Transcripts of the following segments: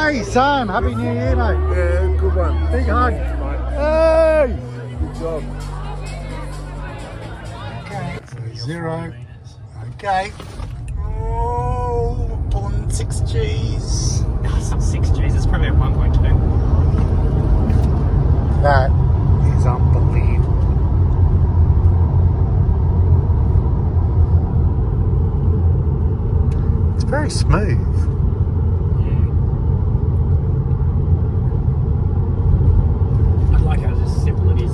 Hey, Sam, Happy New Year, mate. Yeah, good one. Big hug. Hey! Good job. Okay, so 0. Okay. Oh, pulling 6 Gs. No, it's not 6 Gs, it's probably at 1.2. That is unbelievable. It's very smooth. I like how just simple it is.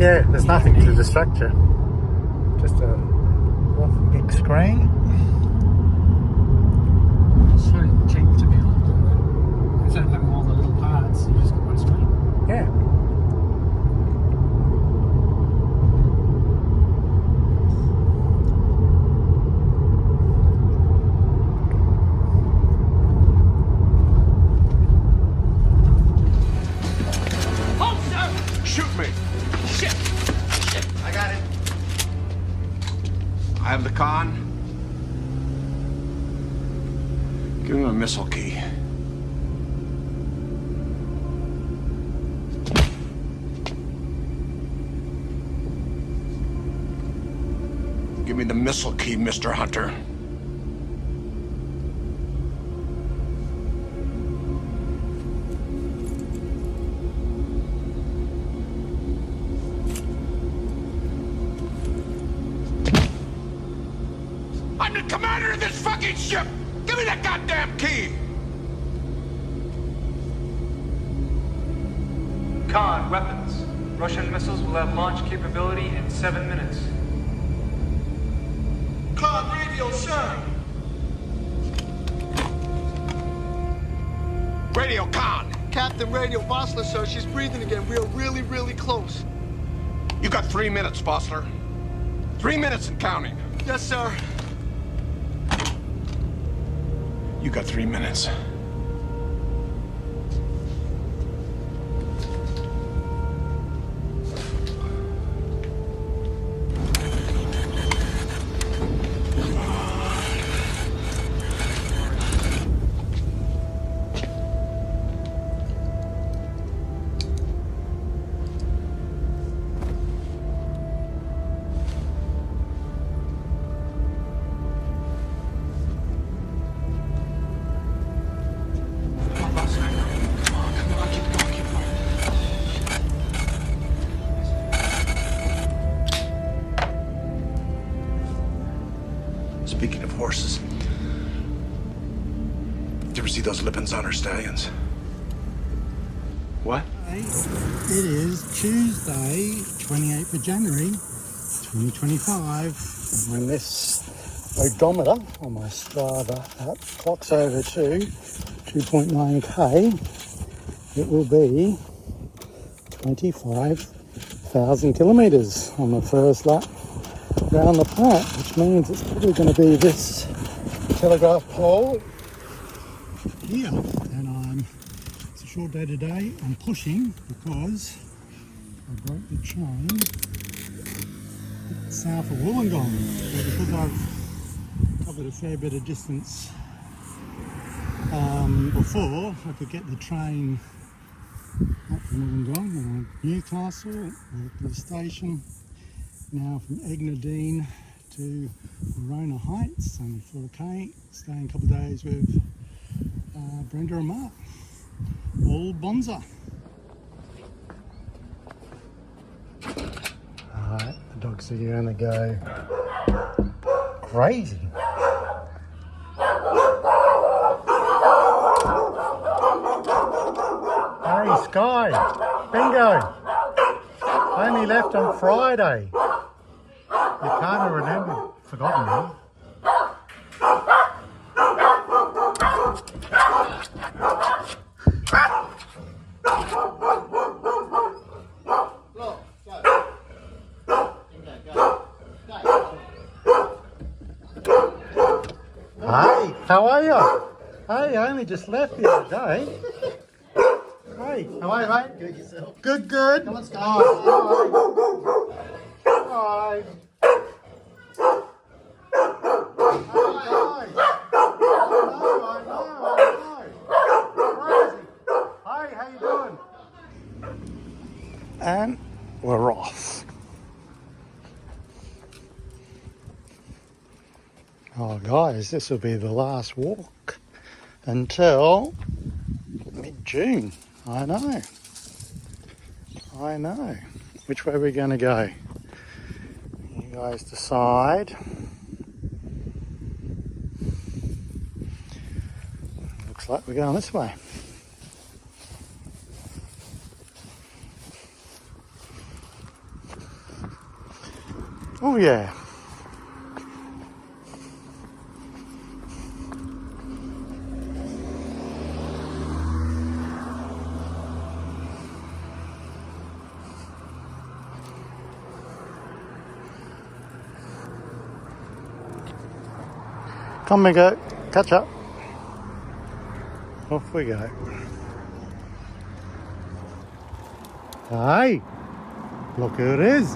Yeah, there's nothing to distract you. Just a one big screen. It's so cheap to be able to do it. Instead of having all the little parts, you just got one screen. Yeah. Shoot me! Shit! Shit! I got it. I have the con. Give him a missile key. Give me the missile key, Mr. Hunter. I'm the commander of this fucking ship! Give me that goddamn key! Khan, weapons. Russian missiles will have launch capability in 7 minutes. Khan, radio, sir! Radio, Khan! Captain Radio, Bossler, sir. She's breathing again. We are really, really close. You got 3 minutes, Bossler. 3 minutes and counting. Yes, sir. You got 3 minutes. Speaking of horses, did you ever see those Lippinzahner stallions? What? It is Tuesday, 28th of January, 2025. When this odometer on my Strava app clocks over to 2.9k, it will be 25,000 kilometres on the first lap around the park, which means it's probably going to be this telegraph pole here. And it's a short day today. I'm pushing because I broke the chain south of Wollongong. So because I've covered a fair bit of distance before, I could get the train up from Wollongong and Newcastle, the station. Now from Egnadine to Rona Heights, only 4k, staying a couple of days with Brenda and Mark. All bonza. Alright, the dogs are going to go crazy. Hey Sky, bingo! Only left on Friday. You can't have remembered, forgotten me. Hey, how are you? Hey, I only just left the other day. Hey, how are you, mate? Good, yourself? Good, good. Come on, Sky. Hi. Hey, guys. I know. Oh guys, this will be the last walk until mid-June. I know. Which way are we going to go? You guys decide. Looks like we're going this way. Oh yeah. Come we go, catch up. Off we go. Hey, look who it is.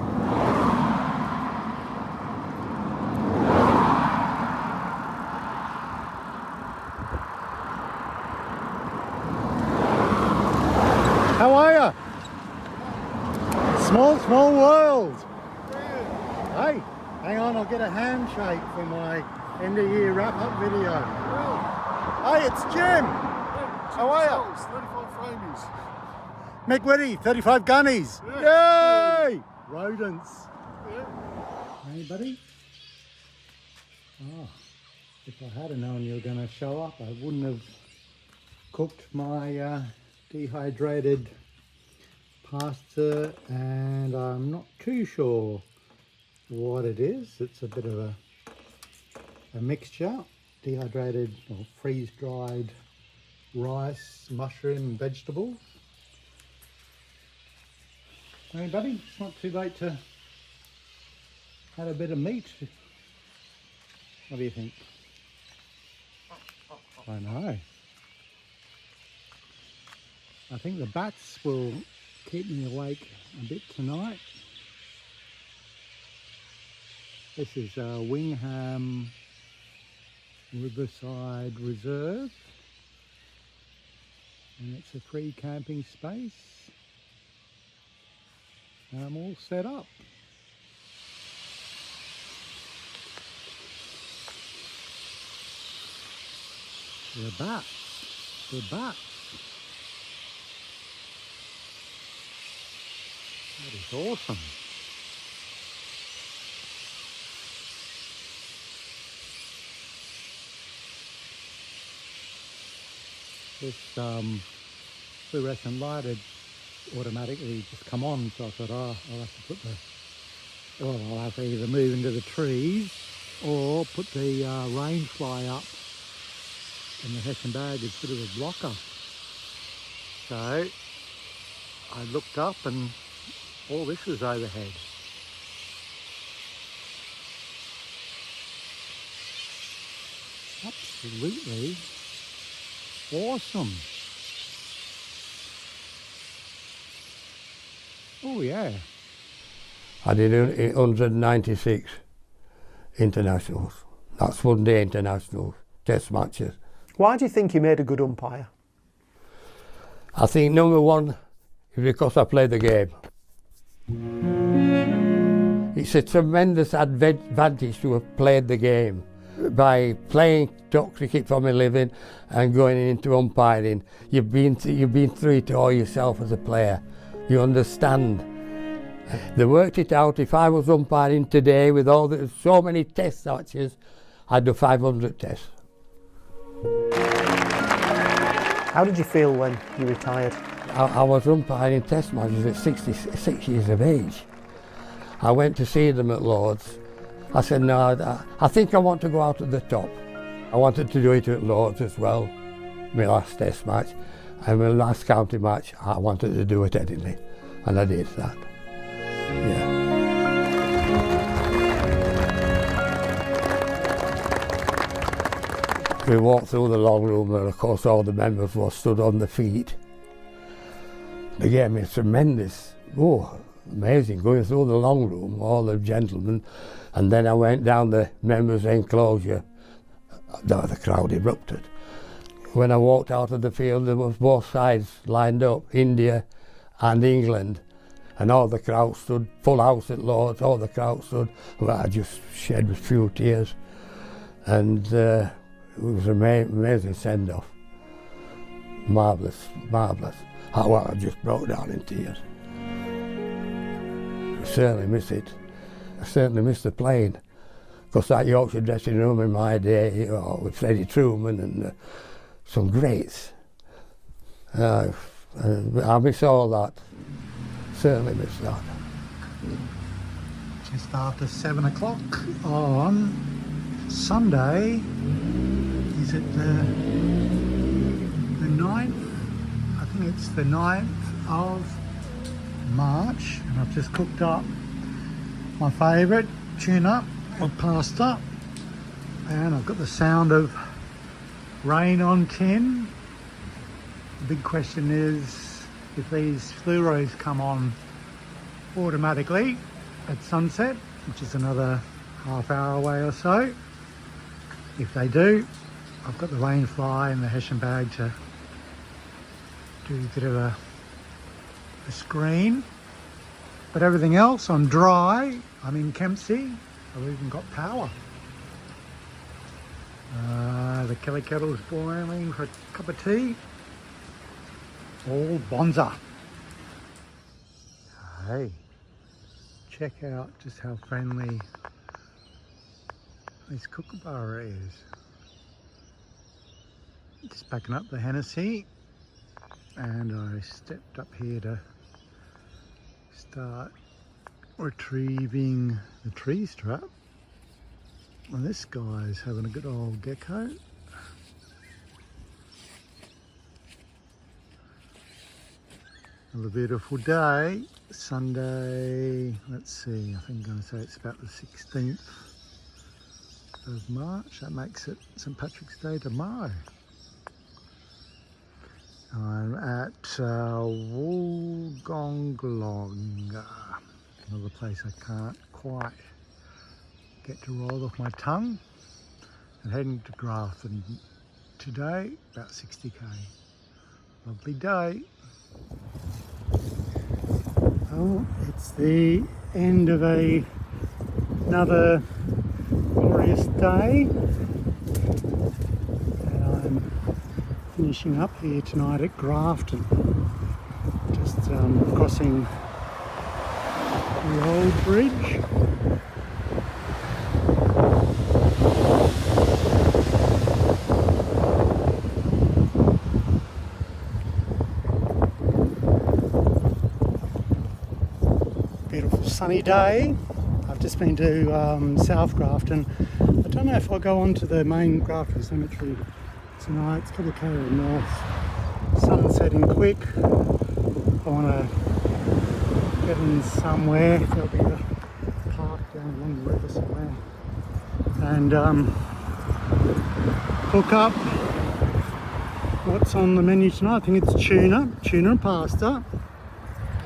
How are you? Small world. Hey, hang on, I'll get a handshake for my end of year wrap up video. Hey, it's Jim. How are you? 35 framies. Mick Whitty, 35 gunnies. Yay! Rodents. Anybody? Oh, if I had known you were going to show up, I wouldn't have cooked my dehydrated pasta, and I'm not too sure what it is. It's a bit of a mixture, dehydrated or freeze-dried rice, mushroom and vegetables. Anybody? It's not too late to have a bit of meat. What do you think? I know. I think the bats will keep me awake a bit tonight. This is Wingham Riverside Reserve, and it's a free camping space, and I'm all set up. The bats. That is awesome. This fluorescent light had automatically just come on, so I thought, oh, I'll have to put I'll have to either move into the trees or put the rain fly up, and the Hessian bag is a bit of a blocker. So I looked up and all this was overhead. Absolutely awesome. Oh yeah. I did 196 internationals. That's one day internationals, test matches. Why do you think you made a good umpire? I think number one is because I played the game. It's a tremendous advantage to have played the game. By playing top cricket for my living and going into umpiring, you've been through it all yourself as a player. You understand. They worked it out. If I was umpiring today with so many test matches, I'd do 500 tests. How did you feel when you retired? I was umpiring test matches at 66 years of age. I went to see them at Lord's. I said, no, I think I want to go out at the top. I wanted to do it at Lord's as well, my last test match. And my last county match, I wanted to do it at Headingley. And I did that. Yeah. We walked through the long room and of course all the members were stood on their feet. They gave me tremendous, amazing, going through the long room, all the gentlemen, and then I went down the members' enclosure. The crowd erupted. When I walked out of the field, there was both sides lined up, India and England, and all the crowd stood, full house at Lord's, all the crowd stood. Well, I just shed a few tears. and it was an amazing send-off. Marvellous, marvellous. I just broke down in tears. I certainly miss it. I certainly miss the playing. Because that Yorkshire dressing room in my day, you know, with Freddie Truman and some greats. I miss all that. Certainly miss that. Just after 7 o'clock on Sunday, is it the 9th? I think it's the 9th of March, and I've just cooked up my favourite tuna or pasta, and I've got the sound of rain on tin. The big question is if these fluoros come on automatically at sunset, which is another half hour away or so. If they do, I've got the rain fly and the Hessian bag to do a bit of a screen. But everything else, I'm dry. I'm in Kempsey. I've even got power. The Kelly kettle's boiling for a cup of tea. All bonza. Hey, check out just how friendly this kookaburra is. Just backing up the Hennessy, and I stepped up here to start retrieving the tree strap, and this guy's having a good old gecko. Another beautiful day, Sunday, let's see, I think I'm going to say it's about the 16th of March. That makes it St Patrick's Day tomorrow. I'm at Wollongong, another place I can't quite get to roll off my tongue, and heading to Grafton today, about 60k. Lovely day. Oh, it's the end of another glorious day, and I'm finishing up here tonight at Grafton, just crossing the old bridge. Beautiful sunny day. I've just been to South Grafton. I don't know if I'll go on to the main Grafton Cemetery tonight. It's got a Cairns north. Sun setting quick. I want to get in somewhere. There'll be a park down along the river somewhere, and cook up what's on the menu tonight. I think it's tuna and pasta,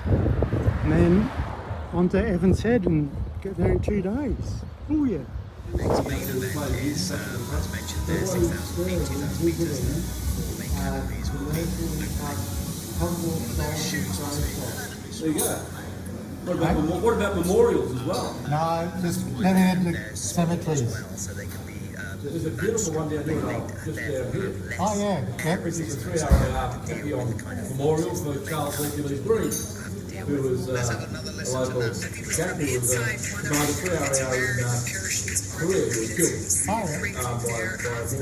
and then on to Evans Head and get there in 2 days. Oh yeah. The next main event is, as mentioned there, 6,000 feet, 2,000 metres. All main galleries will be There you go. What about memorials as well? No, just living in the cemeteries. so they can be There's a beautiful one down here, just down here. Oh yeah, yep. Which is a 3-hour memorial for Charles Hercules Green, who was a local captain who was denied a 3-hour career. He was killed Oh yeah. by a mortar round.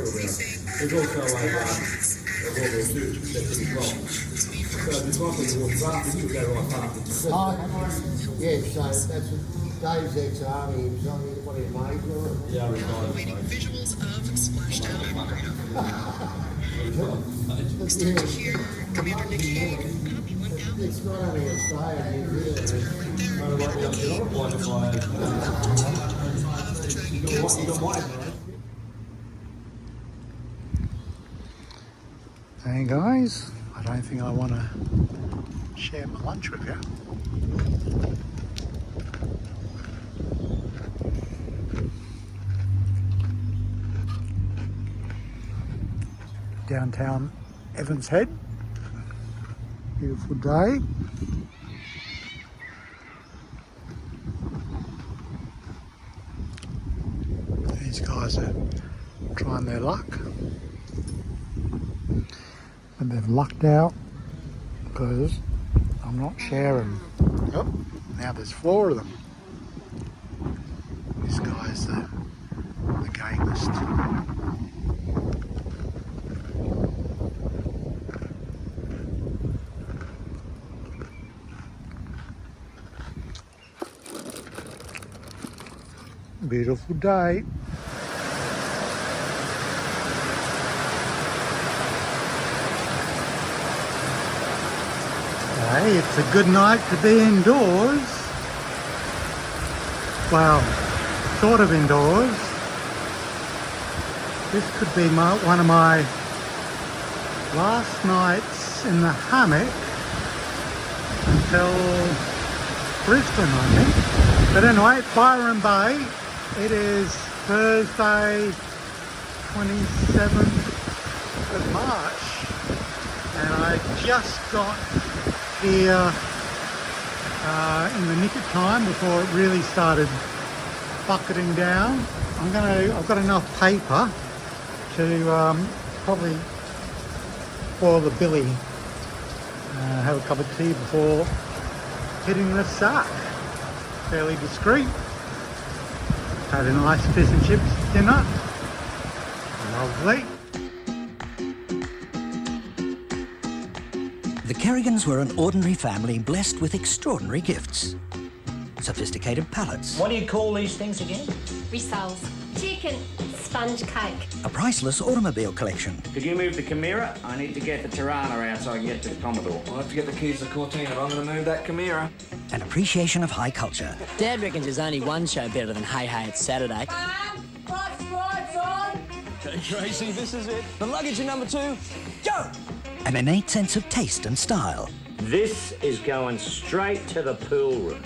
There's also a World War II exception as well. So there's one thing you walk past, you go right past it. Oh, Yeah, so that's what Dave's ex-army, he was on what he made, Yeah, I retired. Visuals of Splashdown Marina. Start to hear Commander Nick Hague. It's not only Australia, New Zealand. Hey guys, I don't think I want to share my lunch with you. Downtown Evans Head, beautiful day. These guys are trying their luck. And they've lucked out because I'm not sharing. Oh, now there's 4 of them. This guy's the gamist. Beautiful day. Hey, it's a good night to be indoors. Well, sort of indoors. This could be one of my last nights in the hammock until Brisbane, I think. But anyway, Byron Bay. It is Thursday, 27th of March, and I just got here in the nick of time before it really started bucketing down. I've got enough paper to probably boil the billy, have a cup of tea before hitting the sack. Fairly discreet. Had a nice fish and chips dinner. Lovely. The Kerrigans were an ordinary family blessed with extraordinary gifts. Sophisticated palates. What do you call these things again? Rissoles. Chicken. Sponge cake. A priceless automobile collection. Could you move the Chimera? I need to get the Tirana out so I can get to the Commodore. I'll have to get the keys to Cortina if I'm going to move that Chimera. An appreciation of high culture. Dad reckons there's only one show better than Hey Hey It's Saturday. What's lights on? Okay, Tracy, this is it. The luggage in number 2. Go! An innate sense of taste and style. This is going straight to the pool room.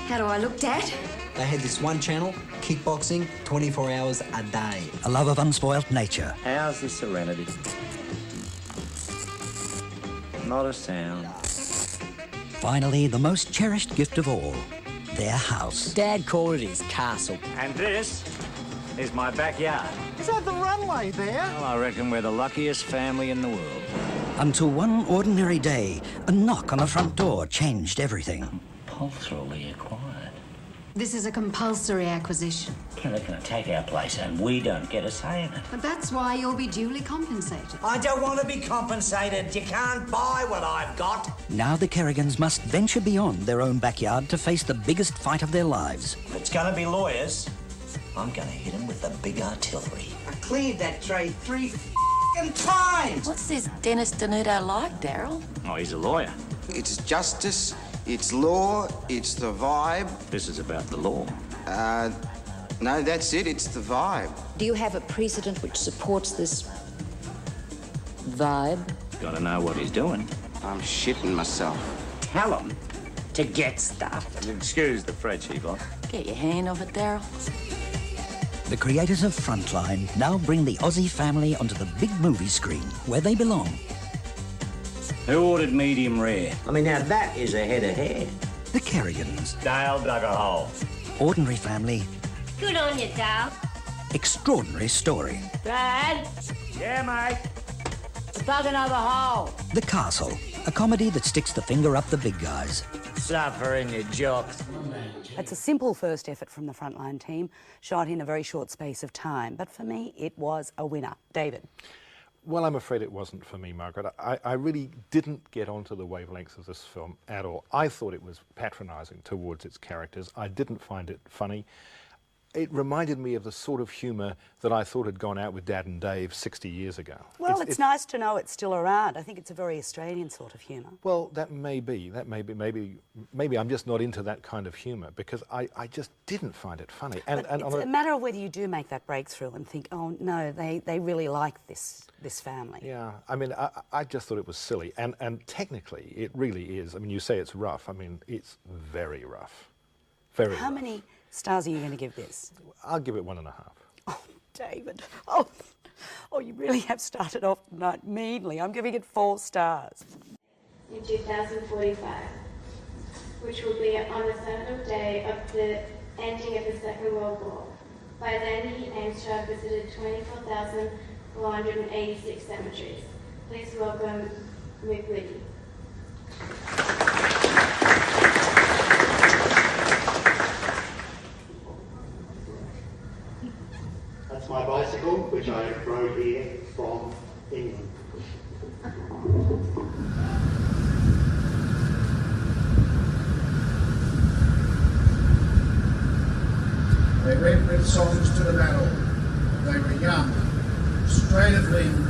How do I look, Dad? They had this one channel, kickboxing, 24 hours a day. A love of unspoilt nature. How's the Serenity? Not a sound. Finally, the most cherished gift of all, their house. Dad called it his castle. And this is my backyard. Is that the runway there? Well, I reckon we're the luckiest family in the world. Until one ordinary day, a knock on the front door changed everything. Compulsorily acquired. This is a compulsory acquisition. They're going to take our place and we don't get a say in it. But that's why you'll be duly compensated. I don't want to be compensated. You can't buy what I've got. Now the Kerrigans must venture beyond their own backyard to face the biggest fight of their lives. If it's going to be lawyers, I'm going to hit them with the big artillery. I cleared that tray 3 times. What's this Dennis Denuto like, Daryl? Oh, he's a lawyer. It's justice, it's law, it's the vibe. This is about the law. No, that's it, it's the vibe. Do you have a precedent which supports this vibe? Got to know what he's doing. I'm shitting myself. Tell him to get stuffed. Excuse the French, boss. Get your hand off it, Daryl. The creators of Frontline now bring the Aussie family onto the big movie screen, where they belong. Who ordered medium rare? I mean, now that is a head of hair. The Kerrigans. Dale dug a hole. Ordinary family. Good on you, Dale. Extraordinary story. Dad, Yeah, mate. dug another hole. The Castle, a comedy that sticks the finger up the big guys. Suffer in your jocks. It's a simple first effort from the Frontline team, shot in a very short space of time. But for me, it was a winner. David. Well, I'm afraid it wasn't for me, Margaret. I really didn't get onto the wavelengths of this film at all. I thought it was patronising towards its characters. I didn't find it funny. It reminded me of the sort of humour that I thought had gone out with Dad and Dave 60 years ago. Well, it's nice to know it's still around. I think it's a very Australian sort of humour. Well, that may be. Maybe I'm just not into that kind of humour because I just didn't find it funny. And it's a matter of whether you do make that breakthrough and think, oh no, they really like this family. Yeah, I mean, I just thought it was silly, and technically it really is. I mean, you say it's rough. I mean, it's very rough, very. How many stars are you going to give this? I'll give it 1.5. Oh, David. Oh, you really have started off tonight meanly. I'm giving it 4 stars. In 2045, which will be on the 7th day of the ending of the Second World War. By then, N.S.W visited 24,486 cemeteries. Please welcome McWitty. That's my bicycle, which I rode here from England. They went with songs to the battle. They were young, straight of limb,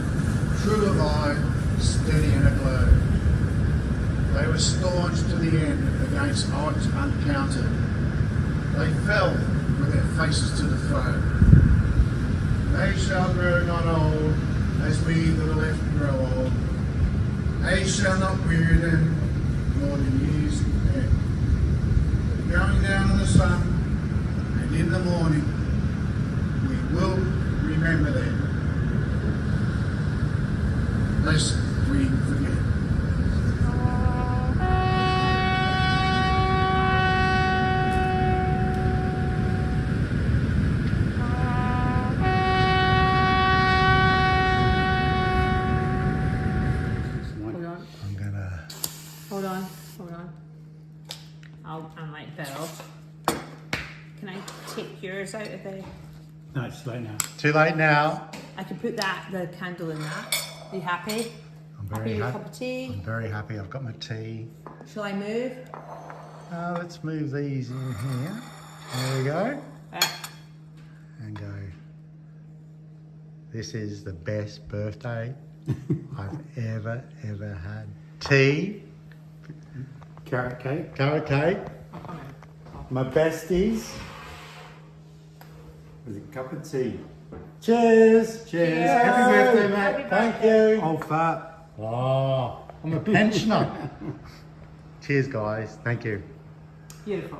true of eye, steady and aglow. They were staunch to the end against odds uncounted. They fell with their faces to the foe. They shall grow not old, as we that are left grow old. They shall not weary them, nor the years end. But going down in the sun, and in the morning, we will remember them, lest we forget. Hold on. I'll unlight that off. Can I take yours out of the... No, it's late now. Too late now. I can put the candle in that. Are you happy? I'm very happy with a happy. cup of tea? I'm very happy. I've got my tea. Shall I move? Let's move these in here. There we go. And go. This is the best birthday I've ever had. Tea. Carrot cake. Carrot cake. My besties. With a cup of tea. Cheers. Cheers. Happy birthday, mate. Thank you. Old fat. Oh, I'm a pensioner. Cheers, guys. Thank you. Beautiful.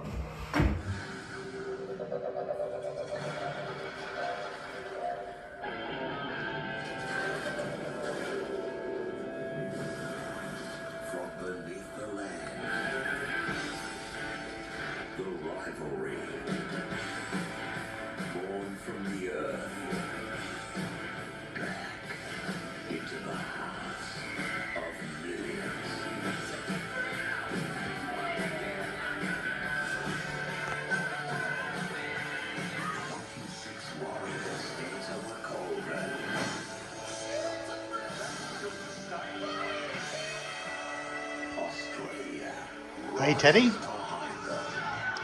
Hey Teddy,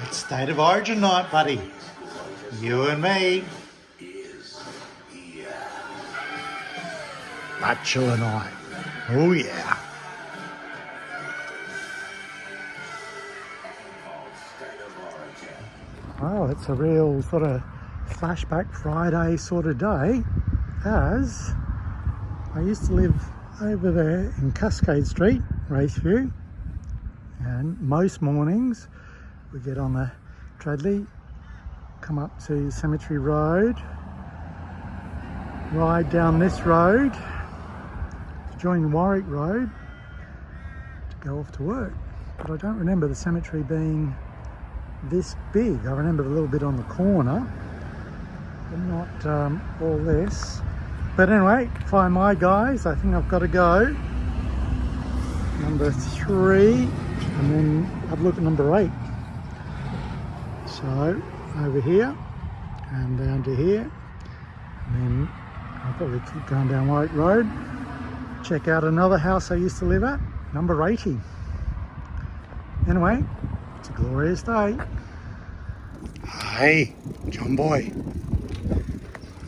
it's State of Origin night, buddy. You and me. Bachelor night. Oh yeah. Well, it's a real sort of flashback Friday sort of day, as I used to live over there in Cascade Street, Raceview. And most mornings we get on the Treadley, come up to Cemetery Road, ride down this road to join Warwick Road to go off to work. But I don't remember the cemetery being this big. I remember a little bit on the corner, but not all this. But anyway, find my guys. I think I've got to go. Number 3. And then have a look at number 8. So over here and down to here, and then I'll probably keep going down White Road. Check out another house I used to live at, number 80. Anyway, it's a glorious day. Hey, John Boy.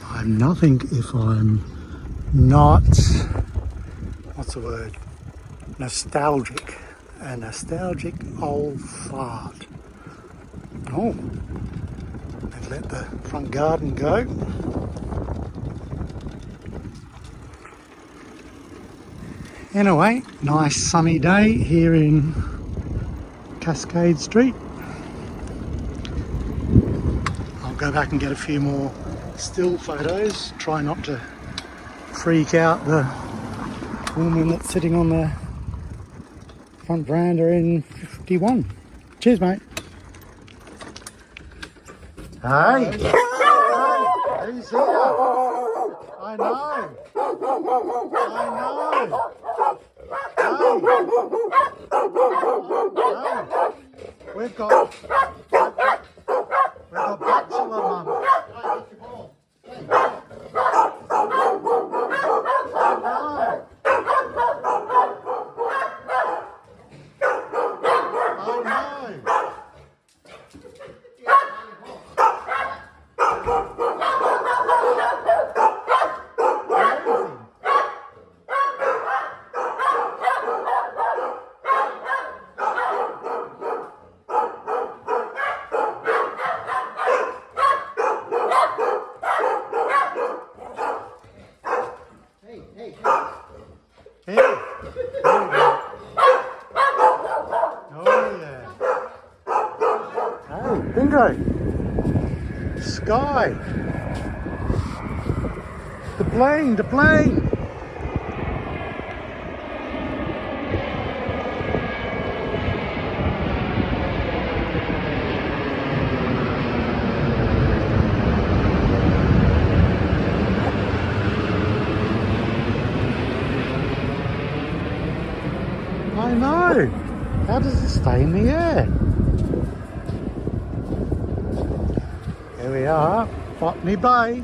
I'm nothing if I'm not, what's the word, nostalgic. A nostalgic old fart. Oh, they've let the front garden go. Anyway, nice sunny day here in Cascade Street. I'll go back and get a few more still photos. Try not to freak out the woman that's sitting on the front veranda in 51. Cheers, mate. Hey. see you. I know. Hey. We've got bachelor month. Bingo! Sky! The plane! I know! How does it stay in the air? Here we are, Botany Bay.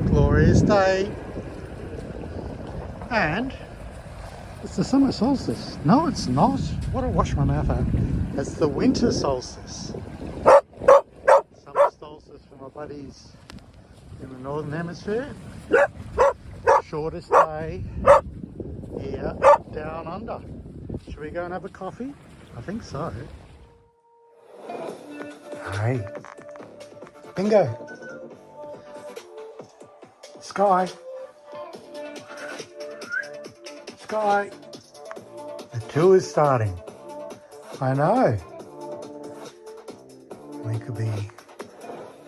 Glorious day. And it's the summer solstice. No, it's not. What a wash my mouth out. It's the winter solstice. Summer solstice for my buddies in the Northern Hemisphere. Shortest day here down under. Should we go and have a coffee? I think so. Hey. Bingo. Sky. Sky. The tour is starting. I know. We could be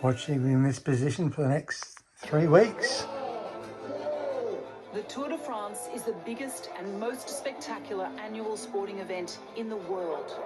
watching in this position for the next 3 weeks. The Tour de France is the biggest and most spectacular annual sporting event in the world.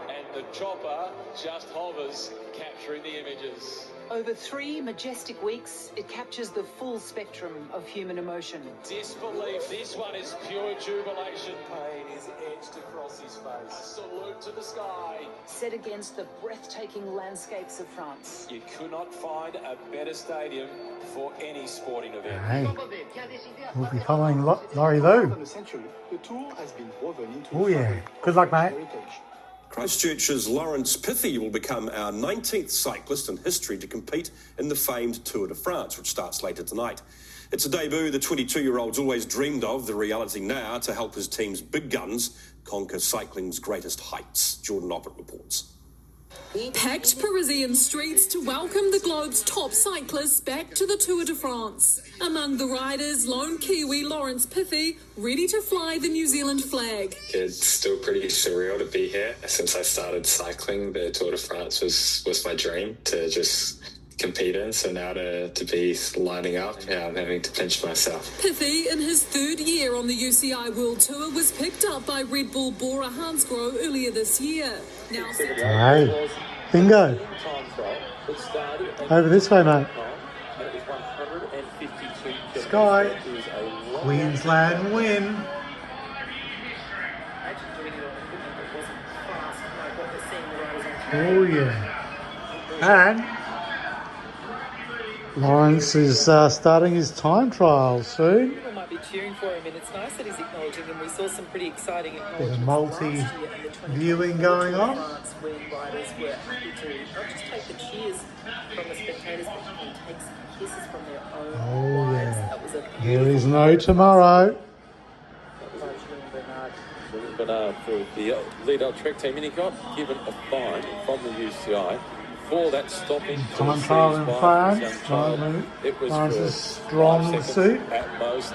And the chopper just hovers, capturing the images. Over 3 majestic weeks, it captures the full spectrum of human emotion. Disbelief. This one is pure jubilation. Pain is etched across his face. A salute to the sky. Set against the breathtaking landscapes of France. You could not find a better stadium for any sporting event. Hey, we'll be following Laurie Lou. Oh yeah, good luck mate. Christchurch's Lawrence Pithy will become our 19th cyclist in history to compete in the famed Tour de France, which starts later tonight. It's a debut the 22-year-old's always dreamed of, the reality now to help his team's big guns conquer cycling's greatest heights. Jordan Oppert reports. Packed Parisian streets to welcome the globe's top cyclists back to the Tour de France. Among the riders, lone Kiwi Lawrence Pithy, ready to fly the New Zealand flag. It's still pretty surreal to be here. Since I started cycling, the Tour de France was my dream to just compete in. So now to be lining up, I'm having to pinch myself. Pithy, in his 3rd year on the UCI World Tour, was picked up by Red Bull Bora Hansgrohe earlier this year. Now, Hey, bingo. Over this way, mate. Sky. Queensland win. Oh yeah. And Lawrence is starting his time trial soon. People might be cheering for him, and it's nice that he's acknowledging them. We saw some pretty exciting Bit acknowledgements of multi-viewing going on. when riders were happy to not just take the cheers from the spectators, but even take some kisses from their own Oh wives. yeah. That was a There is no tomorrow. Bernard for the lead-out Trek team, and he got given a fine from the UCI for that stopping. Time trial in France. It was France for is strong 5 suit. seconds at most.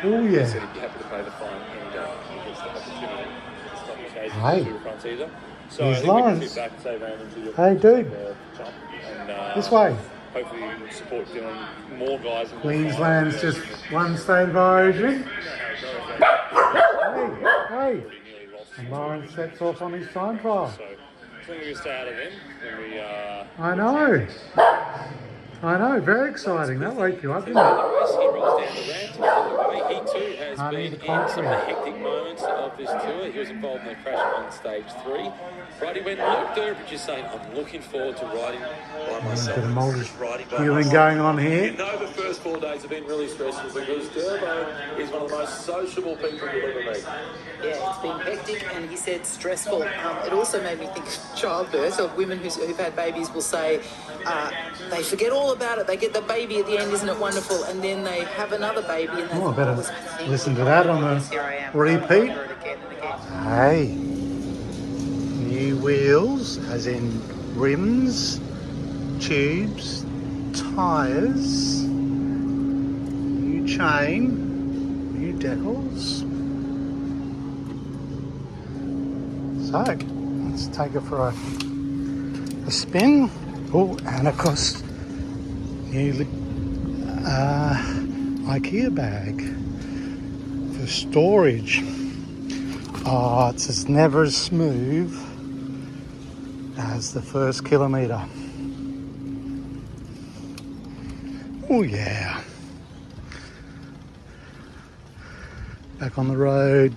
Oh He yeah. said he'd be happy to pay the fine any day. He gets the opportunity to stop occasion Hey. to France either. So Here's I think we can Lawrence. sit back and say, Ram, into your Hey, dude. jump and This way. hopefully you can support Dylan, more guys. In the Queensland's fight. just one state of origin. Hey. And Lawrence sets off on his time trial. long as we stay out of them, then we I know, very exciting. That woke you up, didn't he it? rolls down the ramp to get away. He too has been in some of the hectic moments of this tour. He was involved in the crash on stage 3. Right, he went loop there, but just saying, I'm looking forward to riding by myself. A bit of multi-queuing going on here. You know the first 4 days have been really stressful because Durbo is one of the most sociable people you'll ever meet. Yeah, it's been hectic and he said stressful. It also made me think of childbirth. So women who've had babies will say they forget all about it. They get the baby at the end, isn't it wonderful? And then they have another baby. And I better listen to that on the repeat. Hey, new wheels, as in rims, tubes, tyres, new chain, new decals. So, let's take it for a spin. Oh, and of course, new IKEA bag for storage. Oh, it's just never as smooth as the first kilometre. Oh yeah. Back on the road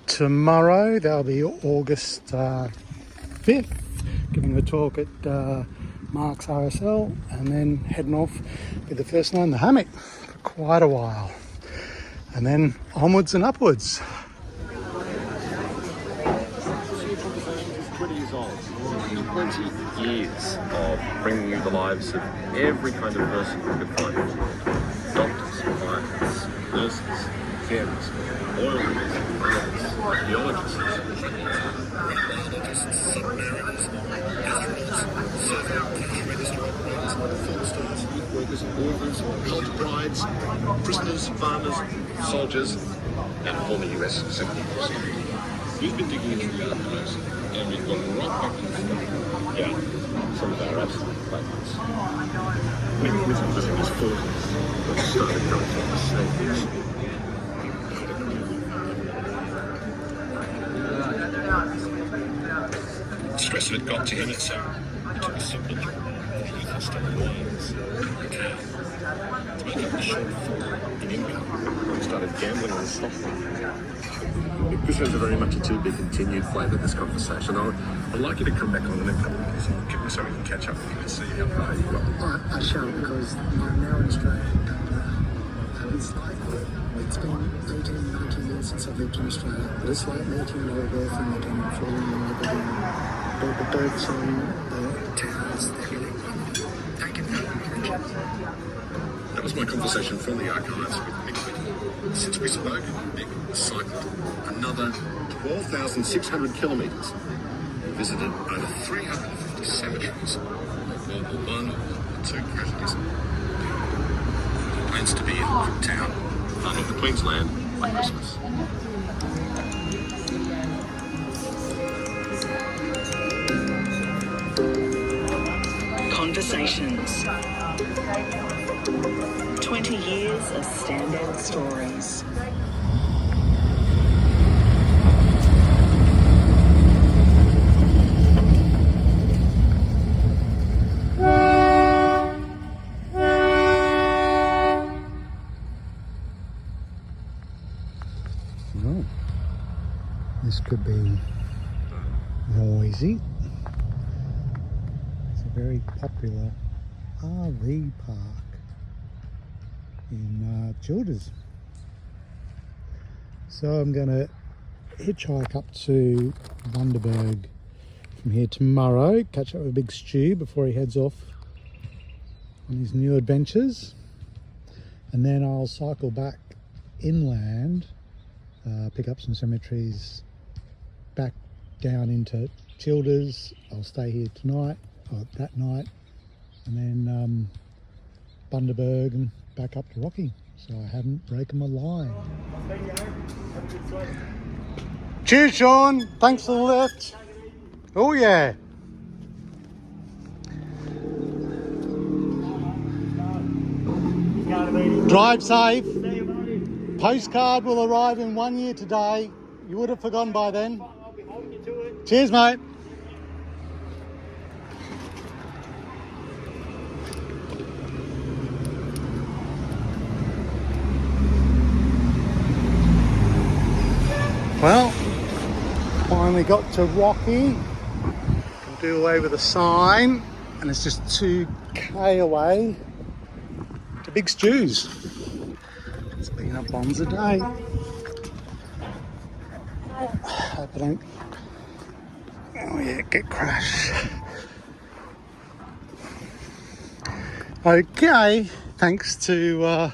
tomorrow. That'll be August 5th. Giving the talk at Mark's RSL and then heading off with the first night in the hammock for quite a while. And then onwards and upwards. 20 years old. 20 years of bringing you the lives of every kind of person you could find. Doctors, pilots, nurses, carers, oil riggers, farmers, geologists, submariners, astronauts, survey, cash register operators, film stars, youth workers, orphans, cult brides, prisoners, farmers, soldiers, and former US civil wars. We've been digging into the archives, and we've gone right back into some of our absolute favorites. Many with them was in his 40s, but started going from the same. Stress of it got to him, so he took a simple job. He was studying wines, to make up the shortfall in income. He started gambling on the stock market. This has a very much a to be continued flavour, this conversation. I'd like you to come back on in a couple of minutes so we can catch up with you and see how far you got. I shall, because I'm now in Australia. It's been 18, 19 years since I've lived in Australia, but it's like meeting an old girlfriend again, falling in love again. The birds on the towers, everything. Thank you for that. That was my conversation from the archives with Mick. Since we spoke, Mick cycled another 12,600 kilometres. He visited over 350 cemeteries, World War I and 2 tragedies. He plans to be in town, farming for Queensland by Christmas. Conversations. 20 years of standout stories. Oh, this could be noisy. It's a very popular RV park in Childers. So I'm going to hitchhike up to Bundaberg from here tomorrow, catch up with Big Stu before he heads off on his new adventures, and then I'll cycle back inland, pick up some cemeteries, back down into Childers. I'll stay here tonight, or that night, and then Bundaberg and back up to Rocky, so I haven't broken my line. Cheers, Sean. Thanks for the lift. Oh yeah. Drive safe. Postcard will arrive in 1 year today. You would have forgotten by then. Cheers, mate. Well, finally got to Rocky. Can do away with the sign, and it's just 2k away to Big Stew's. It's been a bonza day. Hope I don't, oh yeah, get crashed. Okay, thanks to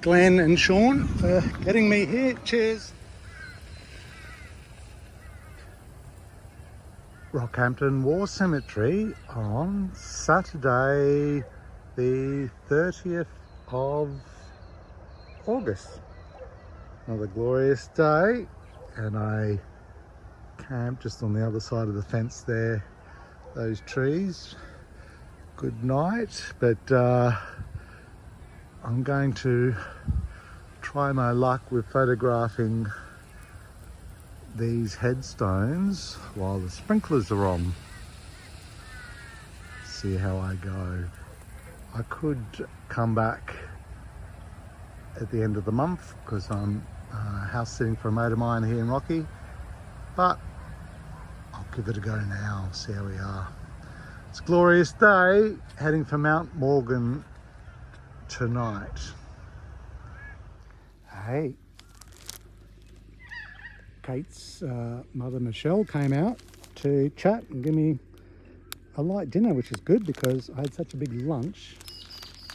Glenn and Sean for getting me here. Cheers. Rockhampton War Cemetery on Saturday the 30th of August. Another glorious day, and I camped just on the other side of the fence there, those trees. Good night, but I'm going to try my luck with photographing these headstones while the sprinklers are on. See how I go. I could come back at the end of the month because I'm house sitting for a mate of mine here in Rocky, but I'll give it a go now, see how we are. It's a glorious day, heading for Mount Morgan tonight. Hey, Kate's mother Michelle came out to chat and give me a light dinner, which is good because I had such a big lunch.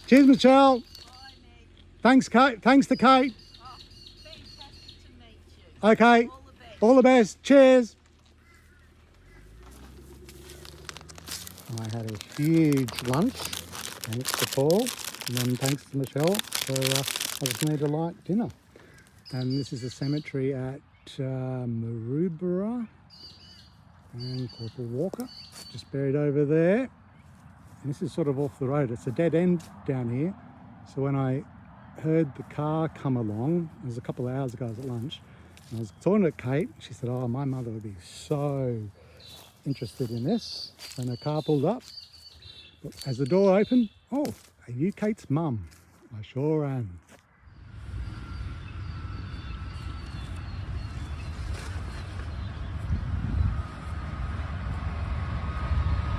Cheers, Michelle. Bye, Meg. Thanks, Kate. Thanks to Kate. Oh, fantastic to meet you. Okay. All the best. Cheers. I had a huge lunch, thanks to Paul, and then thanks to Michelle for I just need a light dinner. And this is a cemetery at Merimbula and Corporal Walker, just buried over there. And this is sort of off the road. It's a dead end down here. So when I heard the car come along, it was a couple of hours ago, I was at lunch, and I was talking to Kate. She said, oh, my mother would be so interested in this. When her car pulled up, as the door opened, oh, are you Kate's mum? I sure am.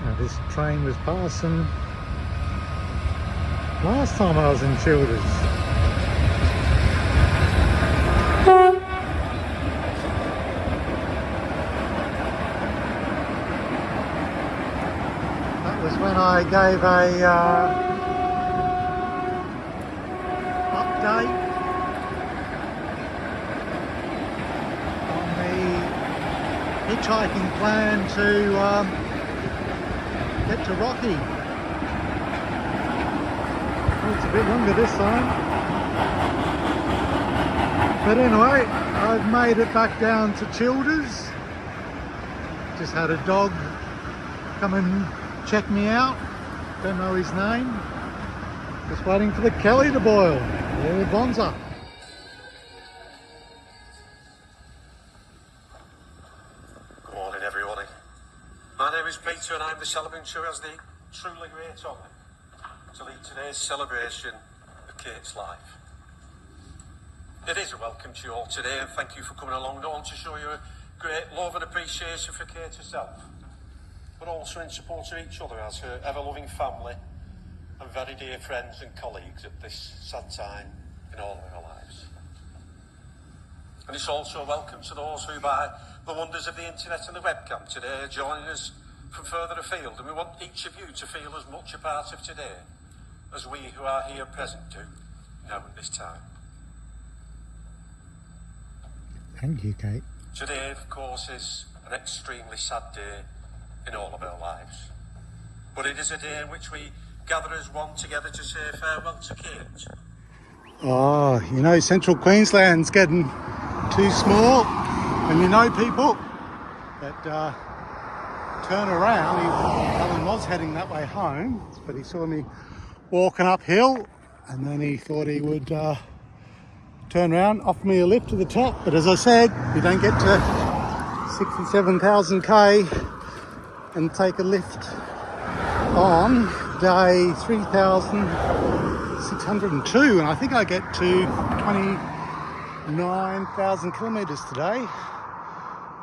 Now this train was passing last time I was in Childers. When I gave a update on the hitchhiking plan to get to Rocky. Well, it's a bit longer this time. But anyway, I've made it back down to Childers. Just had a dog come and check me out, don't know his name, just waiting for the Kelly to boil. There, Bonza. Good morning everybody. My name is Peter and I'm the celebrant who has the truly great honour to lead today's celebration of Kate's life. It is a welcome to you all today and thank you for coming along. I want to show you a great love and appreciation for Kate herself, but also in support of each other as her ever-loving family and very dear friends and colleagues at this sad time in all of our lives. And it's also a welcome to those who, by the wonders of the internet and the webcam today, are joining us from further afield, and we want each of you to feel as much a part of today as we who are here present do now at this time. Thank you, Kate. Today, of course, is an extremely sad day in all of our lives. But it is a day in which we gather as one together to say farewell to Kate. Oh, you know, central Queensland's getting too small, and you know people that turn around. Alan was heading that way home, but he saw me walking uphill, and then he thought he would turn around, offer me a lift to the top. But as I said, you don't get to 67,000 K and take a lift on day 3,602, and I think I get to 9,000 kilometres today.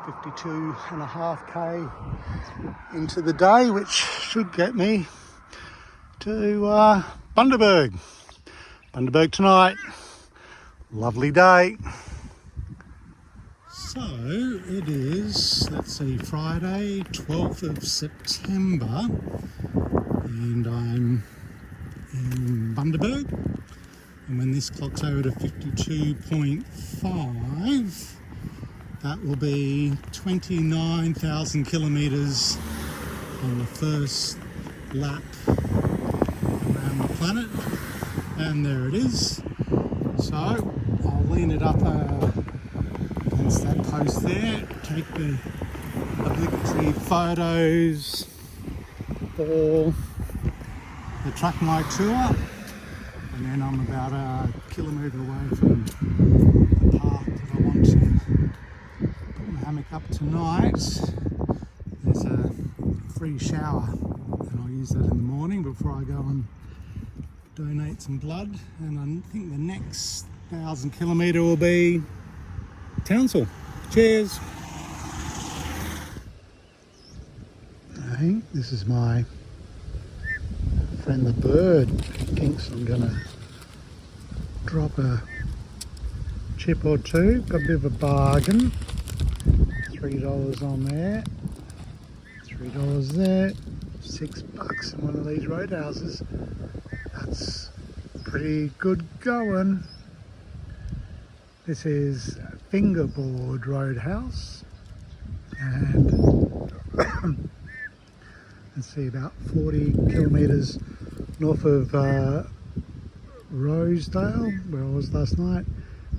52.5k into the day, which should get me to Bundaberg. Bundaberg tonight. Lovely day. So it is, let's see, Friday, 12th of September, and I'm in Bundaberg. And when this clock's over to 52.5, that will be 29,000 kilometres on the first lap around the planet. And there it is. So I'll lean it up against that post there, take the obligatory photos for the Track My Tour. And then I'm about a kilometre away from the park that I want to put my hammock up tonight. There's a free shower and I'll use that in the morning before I go and donate some blood. And I think the next 1,000 kilometre will be Townsville. Cheers! I think this is my friend the bird. He thinks I'm gonna drop a chip or two. Got a bit of a bargain. $3 on there, $3 there, $6 in one of these roadhouses. That's pretty good going. This is Fingerboard Roadhouse, and let's see, about 40 kilometres north of Rosedale, where I was last night.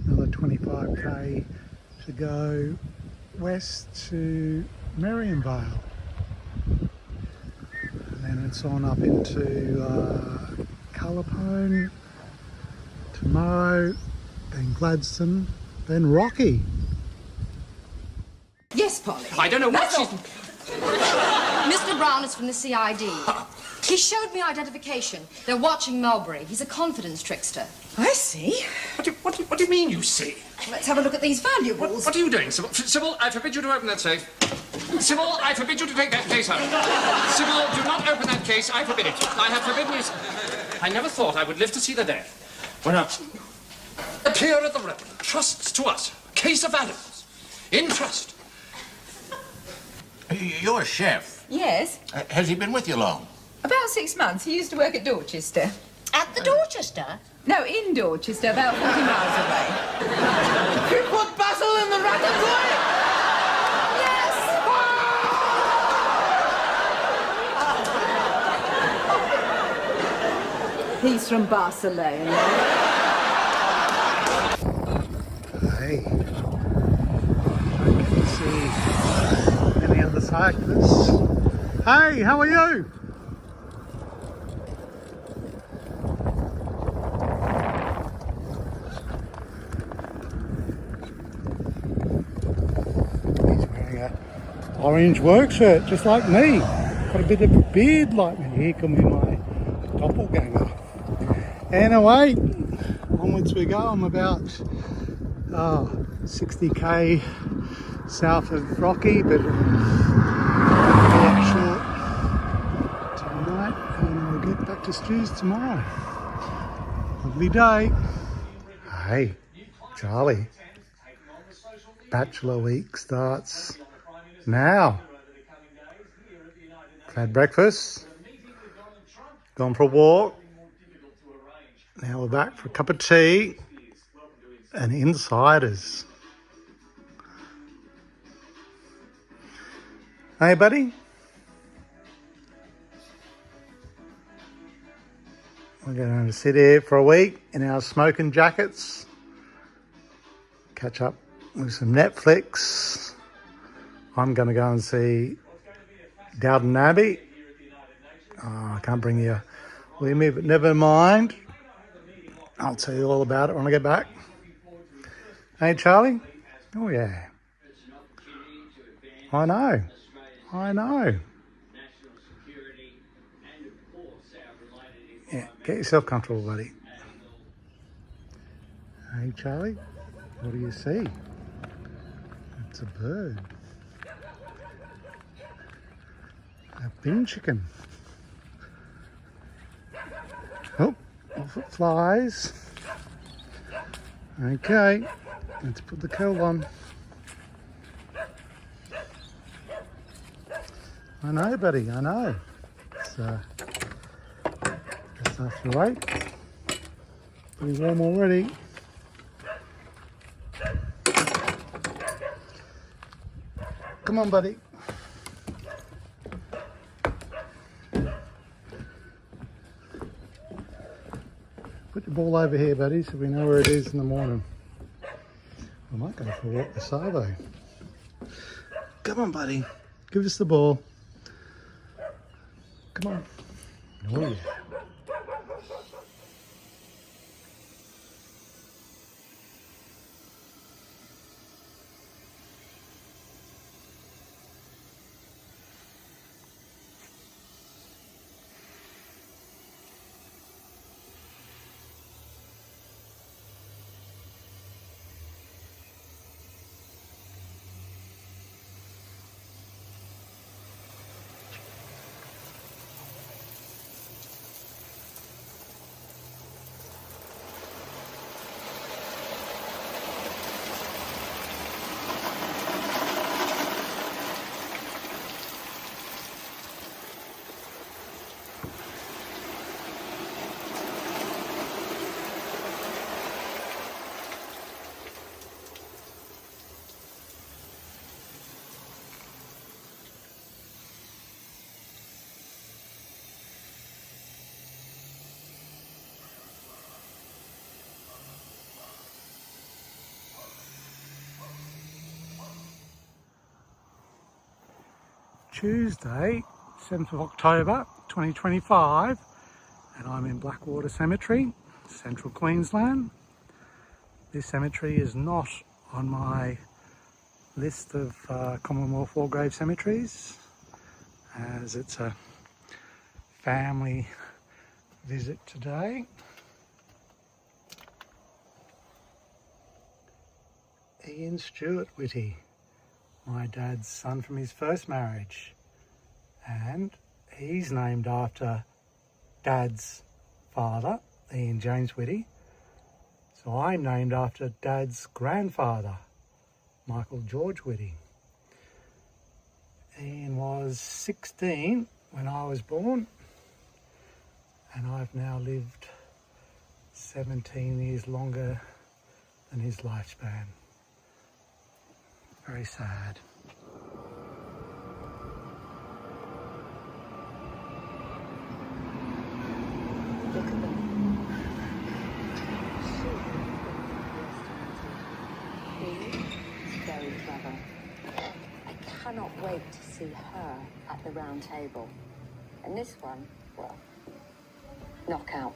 Another 25k to go west to Merimbula. And then it's on up into Capalong tomorrow, then Gladstone, then Rocky. Yes, Polly. I don't know what she's... Mr. Brown is from the CID. He showed me identification. They're watching Mulberry. He's a confidence trickster. I see. What do you mean, you see? Let's have a look at these valuables. What are you doing, Sybil? Sybil, I forbid you to open that safe. Sybil, I forbid you to take that case out. Sybil, do not open that case. I forbid it. I have forbidden you. I never thought I would live to see the day when a peer of the Reverend trusts to us a case of valuables in trust. You're a chef. Yes. Has he been with you long? About 6 months. He used to work at Dorchester. At the Dorchester? No, in Dorchester, about 40 miles away. You put basil in the ratatouille? He's from Barcelona. Hey, I can see many other cyclists. Hey, how are you? He's wearing an orange work shirt, just like me. Got a bit of a beard like me. Here can be my doppelganger. Anyway, onwards we go. I'm about 60k south of Rocky, but a lot short tonight, and I'll get back to Stew's tomorrow. Lovely day. Hey, Charlie. Bachelor week starts now. Had breakfast, gone for a walk. Now we're back for a cup of tea and insiders. Hey, buddy? We're going to sit here for a week in our smoking jackets, catch up with some Netflix. I'm going to go and see Downton Abbey. Oh, I can't bring you with me, but never mind. I'll tell you all about it when I get back. Hey, Charlie? Oh, yeah. I know. Yeah, get yourself comfortable, buddy. Hey, Charlie? What do you see? It's a bird. A bin chicken. Oh, off it flies. Okay, let's put the kill on. I know, buddy, I know. It's just after 8. Pretty warm already. Come on, buddy. Put the ball over here, buddy, so we know where it is in the morning. I might go for a walk this though. Come on, buddy. Give us the ball. Come on. Oh, yeah. Tuesday, 7th of October 2025, and I'm in Blackwater Cemetery, Central Queensland. This cemetery is not on my list of Commonwealth War Grave cemeteries, as it's a family visit today. Ian Stewart Whitty, my dad's son from his first marriage, and he's named after Dad's father, Ian James Whitty. So I'm named after Dad's grandfather, Michael George Whitty. Ian was 16 when I was born, and I've now lived 17 years longer than his lifespan. Very sad. Look at them. She's very clever. I cannot wait to see her at the round table. And this one, well, knockout.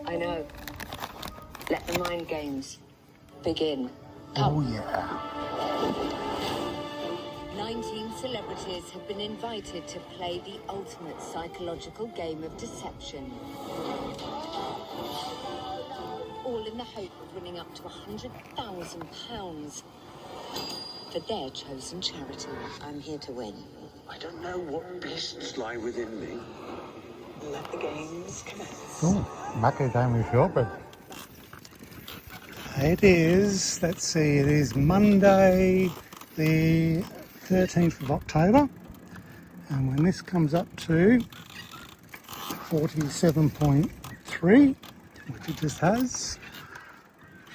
I know. Let the mind games begin. Come. Oh yeah. 19 celebrities have been invited to play the ultimate psychological game of deception. All in the hope of winning up to £100,000 for their chosen charity. I'm here to win. I don't know what beasts lie within me. Let the games commence. Oh, Mako game with Wilbur. It is, let's see, it is Monday the 13th of October, and when this comes up to 47.3, which it just has,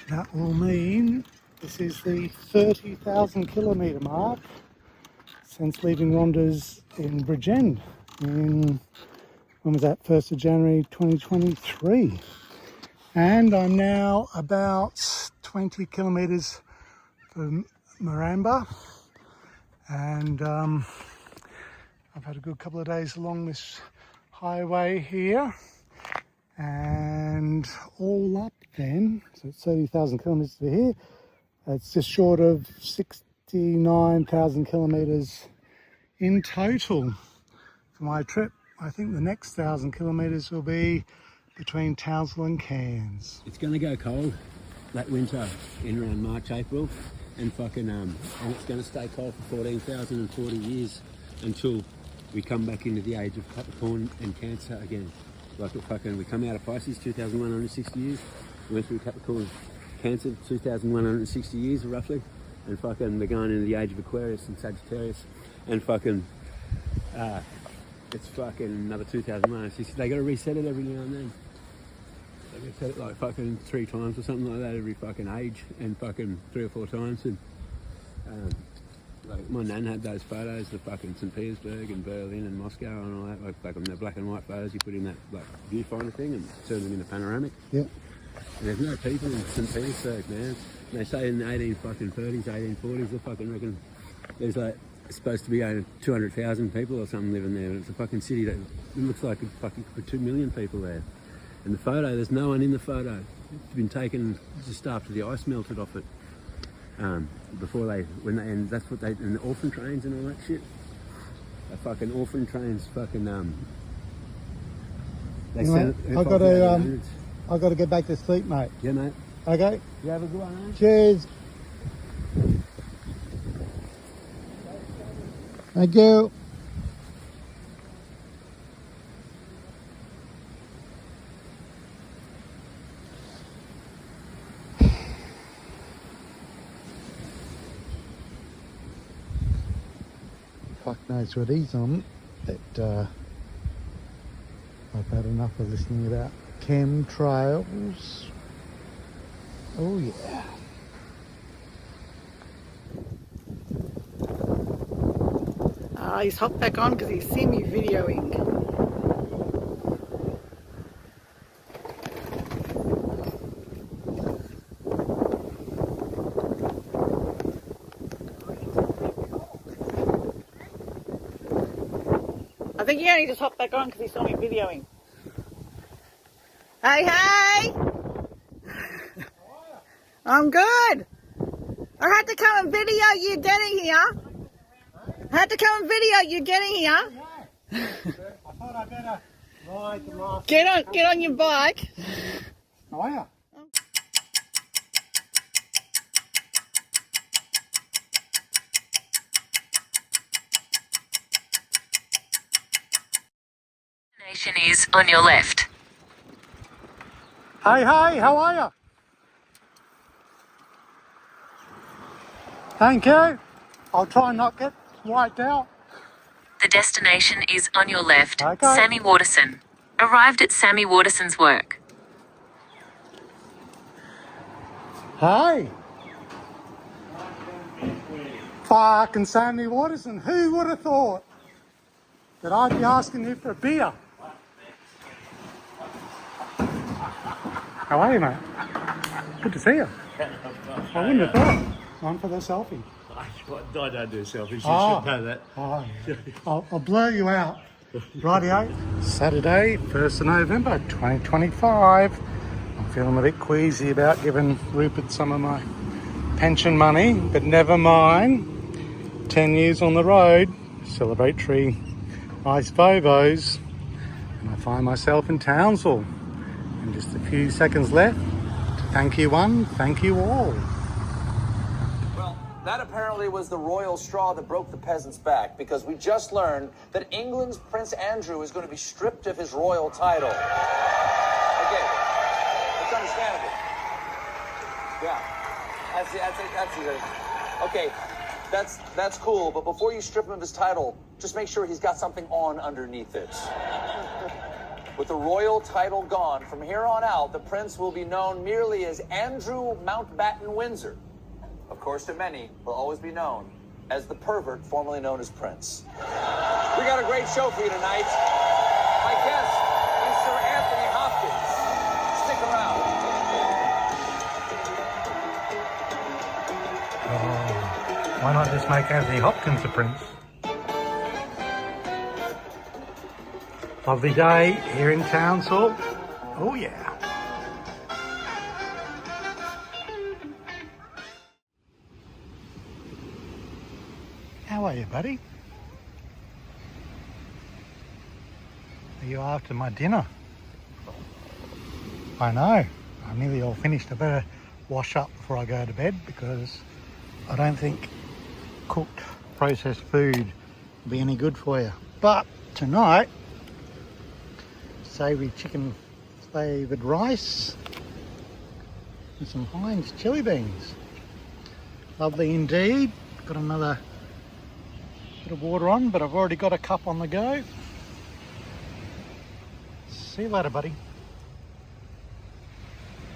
that will mean this is the 30,000 kilometre mark since leaving Ronda's in Bridgend in, when was that, 1st of January 2023. And I'm now about 20 kilometres from Merimbula, and I've had a good couple of days along this highway here, and all up then, so it's 30,000 kilometres to here, it's just short of 69,000 kilometres in total for my trip. I think the next 1,000 kilometres will be between Townsville and Cairns. It's going to go cold that winter in around March, April, and fucking and it's going to stay cold for 14,040 years until we come back into the age of Capricorn and Cancer again. Like we come out of Pisces 2,160 years, we went through Capricorn, Cancer 2,160 years roughly, and fucking we're going into the age of Aquarius and Sagittarius, and fucking it's fucking another 2,160. They got to reset it every now and then. They reset it like fucking 3 times or something like that every fucking age, and fucking 3 or 4 times. And like my nan had those photos of fucking St. Petersburg and Berlin and Moscow and all that, like back on the black and white photos you put in that like viewfinder thing and turn them into panoramic. Yeah. And there's no people in St. Petersburg, man. They say in the 1830s, 1840s, they fucking reckon there's like supposed to be 200,000 people or something living there. It's a fucking city that looks like it fucking put 2 million people there. And the photo, there's no one in the photo. It's been taken just after the ice melted off it. And that's what and the orphan trains and all that shit. The fucking orphan trains, fucking they sent it. I got to get back to sleep, mate. Yeah, mate. Okay. You have a good one, eh? Cheers. Thank you. Fuck knows what he's on, but I've had enough of listening about chemtrails. Oh yeah. He's hopped back on because he's seen me videoing. I think he only just hopped back on because he saw me videoing. Hey, hey! I'm good. I had to come and video you getting here. I had to come and video you getting here. I thought I'd better ride the last... Get on your bike. Oh, yeah. Destination is on your left. Hey, hey, how are you? Thank you. I'll try and not get wiped out. The destination is on your left. Okay. Sammy Waterson. Arrived at Sammy Waterson's work. Hey. Fucking Sammy Waterson. Who would have thought that I'd be asking you for a beer? How are you, mate? Good to see you. I wouldn't have thought. On for the selfie. I don't do selfies, you should know that. Oh, yeah. I'll blur you out. Rightio. Saturday, 1st of November 2025. I'm feeling a bit queasy about giving Rupert some of my pension money, but never mind. 10 years on the road, celebratory ice Vovos, and I find myself in Townsville. And just a few seconds left to thank you one, thank you all. That apparently was the royal straw that broke the peasant's back, because we just learned that England's Prince Andrew is going to be stripped of his royal title. Okay, it's understandable. Yeah, okay, that's cool, but before you strip him of his title, just make sure he's got something on underneath it. With the royal title gone, from here on out, the prince will be known merely as Andrew Mountbatten Windsor. Of course, to many, will always be known as the pervert formerly known as Prince. We got a great show for you tonight. My guest is Sir Anthony Hopkins. Stick around. Why not just make Anthony Hopkins a prince? Lovely day here in Townsville. Oh yeah. How are you, buddy? Are you after my dinner? I know. I'm nearly all finished. I better wash up before I go to bed because I don't think cooked processed food will be any good for you. But tonight, savoury chicken flavoured rice and some Heinz chili beans. Lovely indeed. Got another bit of water on, but I've already got a cup on the go. See you later, buddy.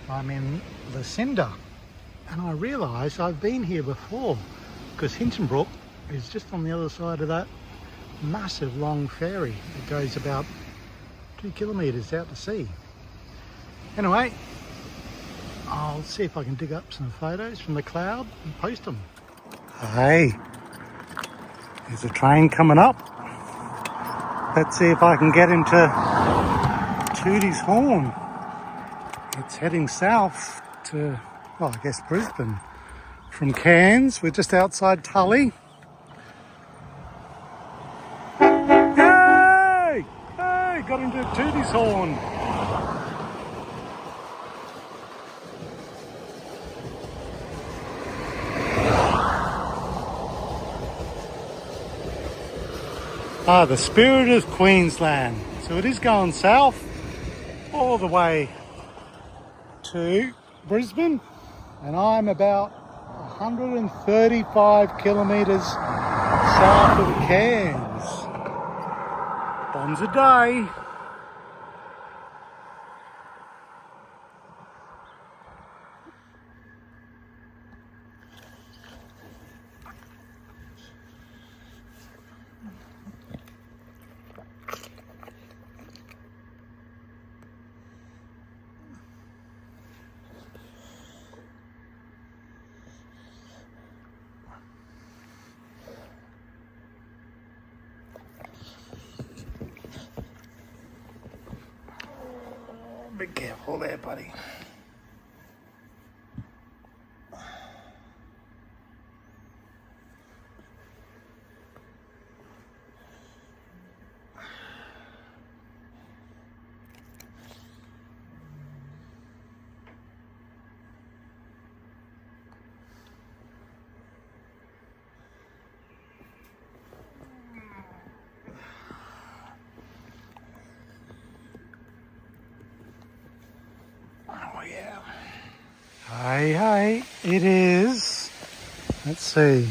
I'm in Lucinda, and I realise I've been here before because Hinchinbrook is just on the other side of that massive long ferry. It goes about 2 kilometres out to sea. Anyway, I'll see if I can dig up some photos from the cloud and post them. Hey, there's a train coming up. Let's see if I can get into Tootie's Horn. It's heading south to, well, I guess Brisbane. From Cairns, we're just outside Tully. Yay! Hey, got into Tootie's Horn. Ah, the spirit of Queensland. So it is going south all the way to Brisbane, and I'm about 135 kilometres south of Cairns. Bonds a day. Be careful there, buddy. Hey, it is, let's see,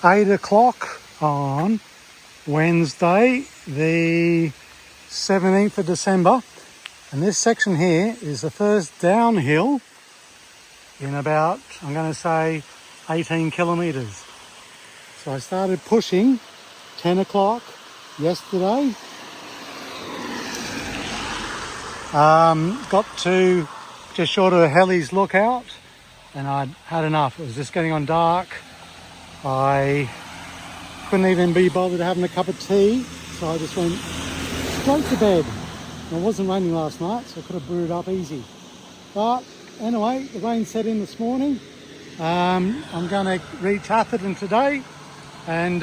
8 o'clock on Wednesday, the 17th of December. And this section here is the first downhill in about, I'm going to say, 18 kilometres. So I started pushing 10 o'clock yesterday. Got to just short of Helly's Lookout, and I'd had enough. It was just getting on dark. I couldn't even be bothered having a cup of tea, so I just went straight to bed. And it wasn't raining last night, so I could have brewed up easy. But anyway, the rain set in this morning. I'm going to reach Atherton today and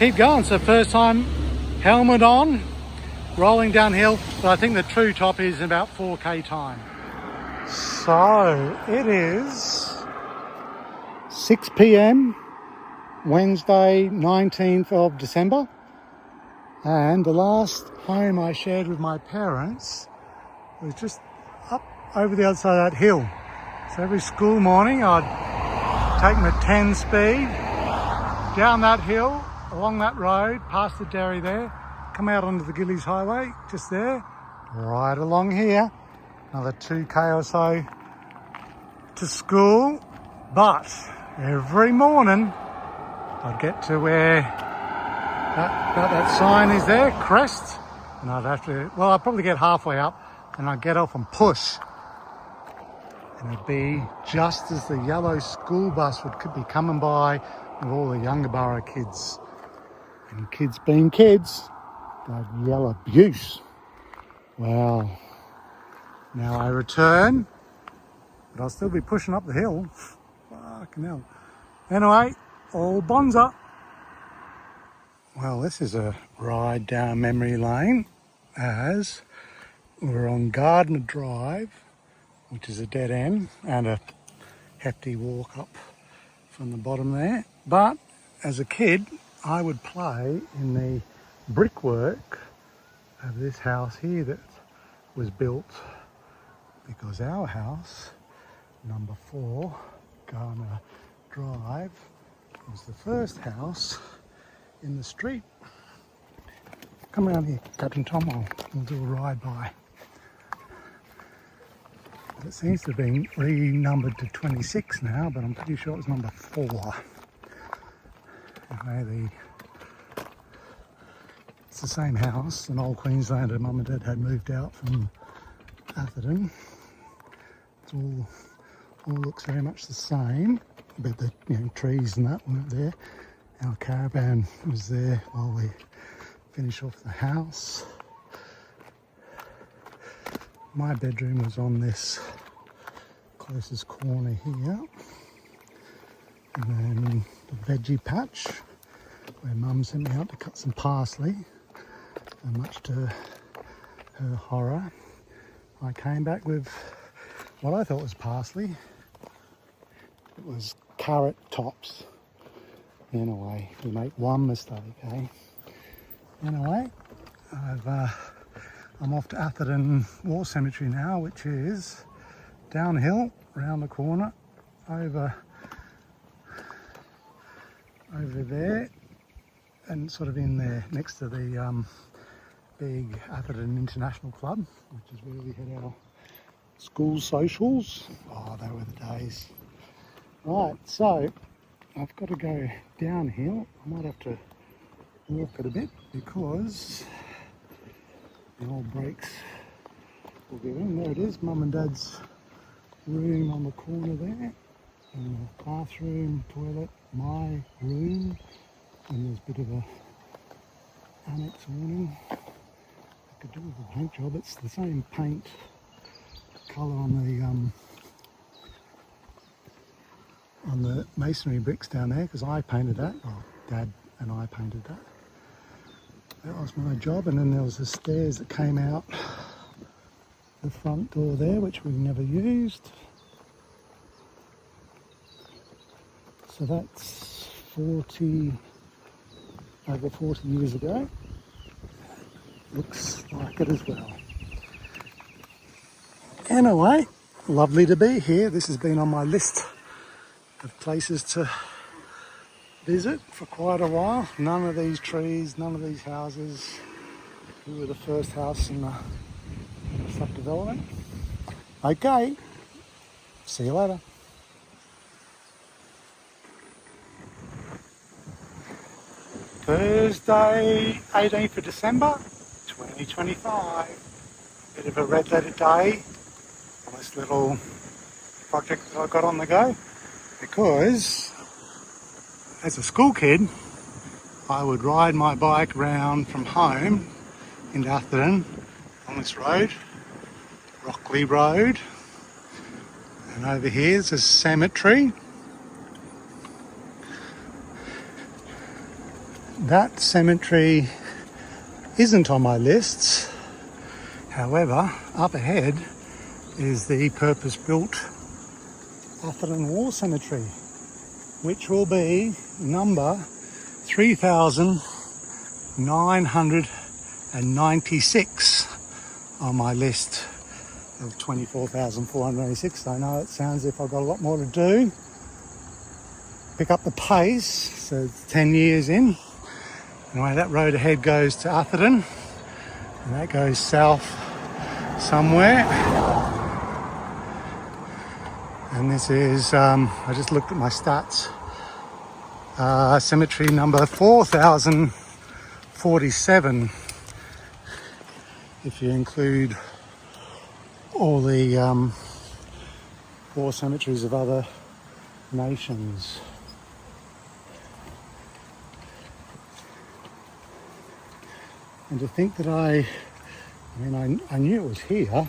keep going. So first time helmet on, rolling downhill, but I think the true top is about 4k time. So it is 6 p.m. Wednesday 19th of December, and the last home I shared with my parents was just up over the other side of that hill. So every school morning I'd take my 10 speed down that hill, along that road, past the dairy there, come out onto the Gillies Highway, just there, right along here, another 2k or so to school. But every morning I'd get to where that sign is there, crest, and I'd have to, well, I'd probably get halfway up and I'd get off and push, and it'd be just as the yellow school bus could be coming by with all the Youngaborough kids, and kids being kids, they'd yell abuse. Well, now I return, but I'll still be pushing up the hill. Fucking hell. Anyway, all bonza. Well, this is a ride down memory lane as we're on Gardner Drive, which is a dead end and a hefty walk up from the bottom there. But as a kid, I would play in the brickwork of this house here that was built because our house, number 4, Gardner Drive, was the first house in the street. Come around here, Captain Tom, we'll do a ride by. But it seems to have been renumbered to 26 now, but I'm pretty sure it was number 4. Anyway, it's the same house. An old Queenslander mum and dad had moved out from Atherton. It all looks very much the same, but the trees and that weren't there. Our caravan was there while we finished off the house. My bedroom was on this closest corner here. And then the veggie patch, where Mum sent me out to cut some parsley. And much to her horror, I came back with what I thought was parsley. It was carrot tops. Anyway, we make one mistake, eh? Anyway, I'm off to Atherton War Cemetery now, which is downhill, round the corner, over there, and sort of in there, next to the big Atherton International Club, which is where we had our school socials. Oh, they were the days. Right, so I've got to go downhill. I might have to walk it a bit because the old brakes will give in. There it is, Mum and Dad's room on the corner there, and the bathroom, toilet, my room, and there's a bit of a annex awning. I could do with a paint job. It's the same paint colour on the masonry bricks down there because I painted that. Well, Dad and I painted that. That was my job, and then there was the stairs that came out the front door there, which we've never used. So that's over 40 years ago. Looks like it as well. Anyway, lovely to be here. This has been on my list of places to visit for quite a while. None of these trees, none of these houses. We were the first house in the subdevelopment. Okay, see you later. Thursday, 18th of December, 2025. Bit of a red letter day on this little project that I've got on the go, because as a school kid, I would ride my bike round from home into Atherton on this road, Rockley Road, and over here's a cemetery. That cemetery isn't on my lists. However, up ahead is the purpose-built Atherton War Cemetery, which will be number 3,996 on my list of 24,486. I know it sounds as if I've got a lot more to do. Pick up the pace, so it's 10 years in. Anyway, that road ahead goes to Atherton, and that goes south somewhere. And this is, I just looked at my stats, cemetery number 4,047, if you include all the war cemeteries of other nations. And to think that I knew it was here,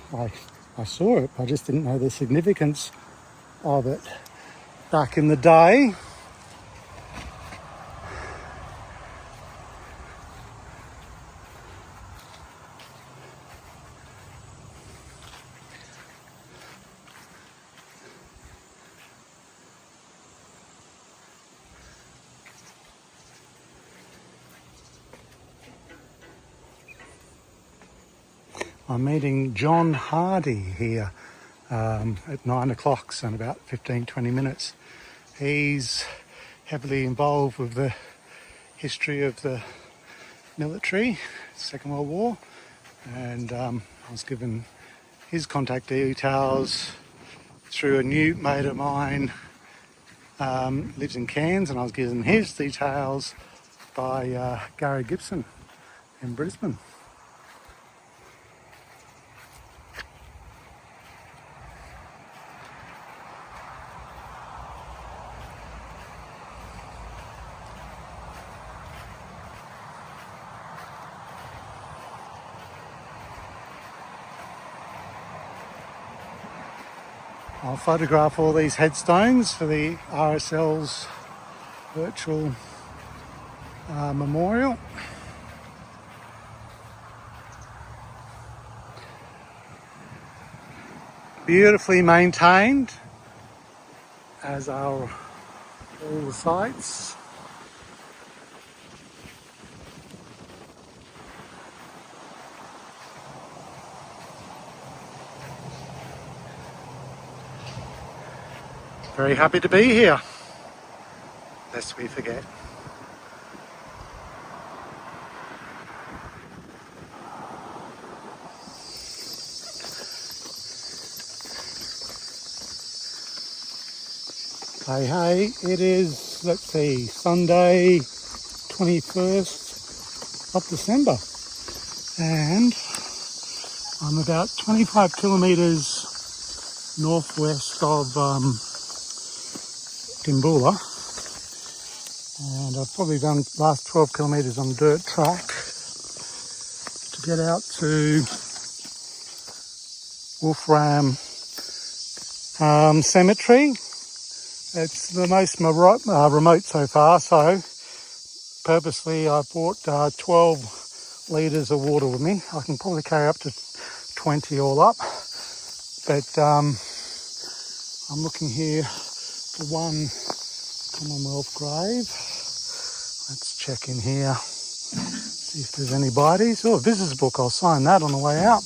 I saw it, I just didn't know the significance of it back in the day. I'm meeting John Hardy here at 9 o'clock, so in about 15-20 minutes. He's heavily involved with the history of the military, Second World War, and I was given his contact details through a new mate of mine, lives in Cairns, and I was given his details by Gary Gibson in Brisbane. I'll photograph all these headstones for the RSL's virtual memorial. Beautifully maintained, as are all the sites. Very happy to be here, lest we forget. Hey, it is, let's see, Sunday 21st of December, and I'm about 25 kilometres northwest of Merimbula, and I've probably done the last 12 kilometres on dirt track to get out to Wolfram Cemetery. It's the most remote so far, so purposely I brought 12 litres of water with me. I can probably carry up to 20 all up, but I'm looking here for one Commonwealth grave. Let's check in here, see if there's any bodies. Oh, a visitor's book, I'll sign that on the way out.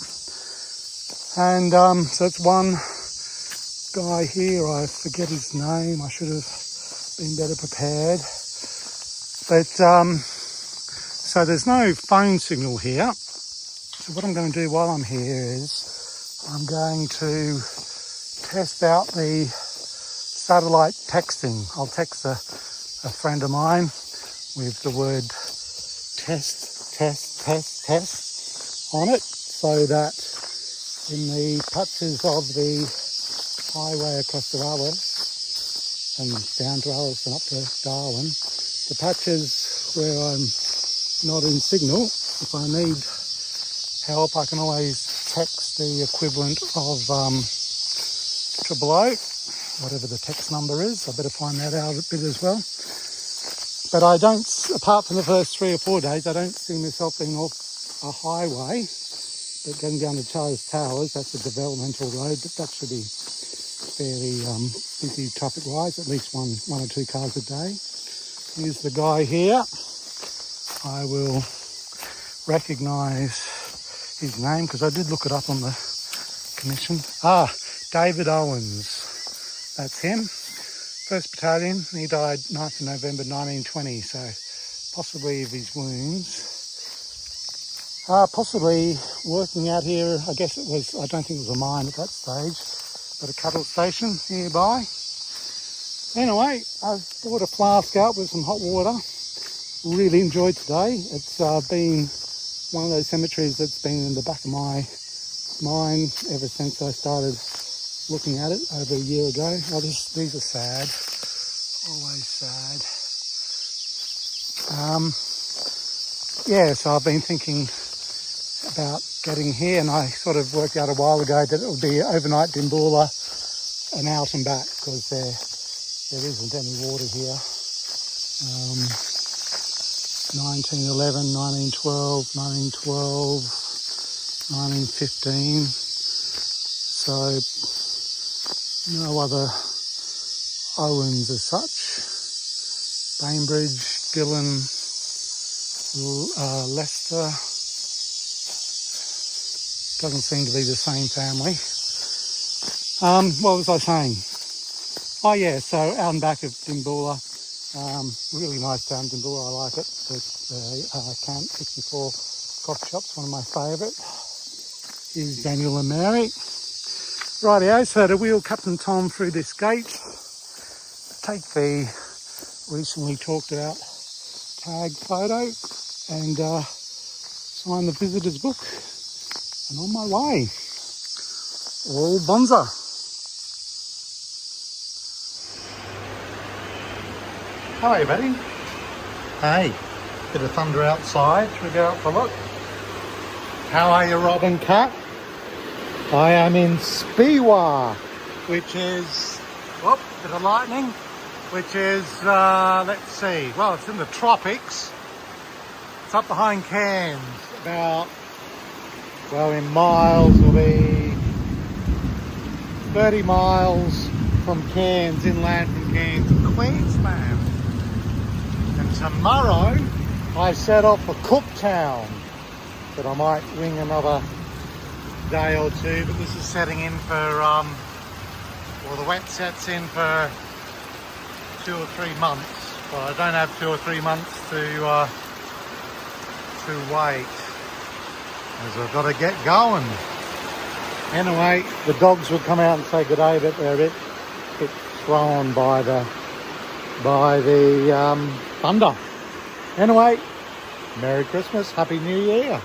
And so it's one guy here, I forget his name, I should have been better prepared. But so there's no phone signal here. So what I'm going to do while I'm here is I'm going to test out the satellite texting. I'll text a friend of mine with the word test on it, so that in the patches of the highway across to Alice and down to Alice and up to Darwin, the patches where I'm not in signal, if I need help, I can always text the equivalent of 000, whatever the text number is. I better find that out a bit as well. But I don't, apart from the first 3 or 4 days, I don't see myself being off a highway, but getting down to Charles Towers, that's a developmental road, but that should be fairly busy traffic-wise, at least one or two cars a day. Here's the guy here. I will recognise his name because I did look it up on the commission. David Owens. That's him. 1st Battalion. He died 9th of November 1920, so possibly of his wounds. Possibly working out here, I guess it was, I don't think it was a mine at that stage, but a cattle station nearby. Anyway, I've brought a flask out with some hot water. Really enjoyed today. It's been one of those cemeteries that's been in the back of my mind ever since I started looking at it over a year ago. Oh, these are sad. Always sad. Yeah, so I've been thinking about getting here, and I sort of worked out a while ago that it would be overnight Merimbula and out and back, because there isn't any water here. 1911, 1912, 1915. So no other Owens as such. Bainbridge, Gillen, Leicester, Doesn't seem to be the same family. What was I saying? Oh yeah, so out and back of Merimbula, really nice town, Merimbula, I like it. The Camp 64 coffee shop's one of my favourite. Here's Daniel and Mary. Rightio, so to wheel Captain Tom through this gate, take the recently talked about tag photo and sign the visitor's book, and on my way. All bonza. Hello, buddy. Hey, bit of thunder outside. Should we go out for a look? How are you, Rob and Kat? I am in Speewah, which is, whoop, bit of lightning, which is, let's see, well, it's in the tropics. It's up behind Cairns, about, well, in miles will be 30 miles from Cairns, inland from Cairns, Queensland. And tomorrow I set off for Cooktown, but I might wing another day or two, but this is setting in for, well, the wet sets in for 2 or 3 months, but I don't have 2 or 3 months to wait, as I've got to get going. Anyway, the dogs will come out and say good day, but they're a bit thrown by the thunder. Anyway, Merry Christmas, Happy New Year.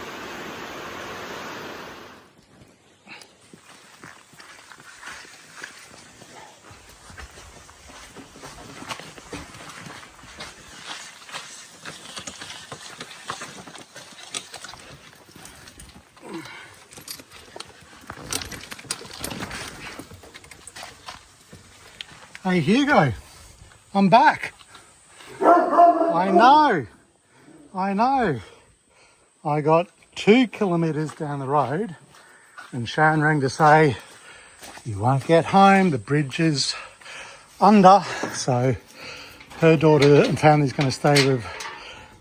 Hey Hugo, I'm back. I know. I got 2 kilometres down the road and Sharon rang to say, you won't get home, the bridge is under. So her daughter and family's going to stay with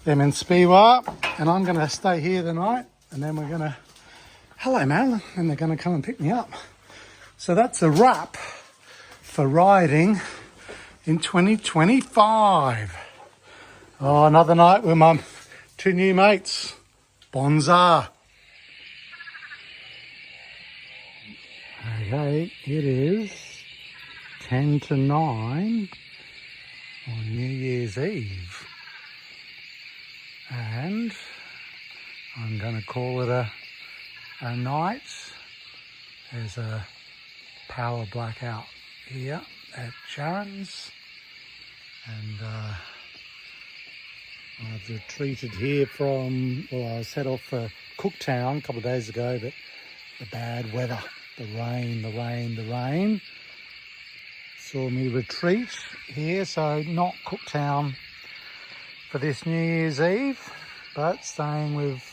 them in Speewah, and I'm going to stay here the night, and then we're going to, hello Madeline, and they're going to come and pick me up. So that's a wrap for riding in 2025. Oh, another night with my 2 new mates. Bonza. Okay, it is 10 to 9 on New Year's Eve. And I'm going to call it a night. There's a power blackout here at Sharon's, and I've retreated here from, well, I set off for Cooktown a couple of days ago, but the bad weather, the rain saw me retreat here, so not Cooktown for this New Year's Eve, but staying with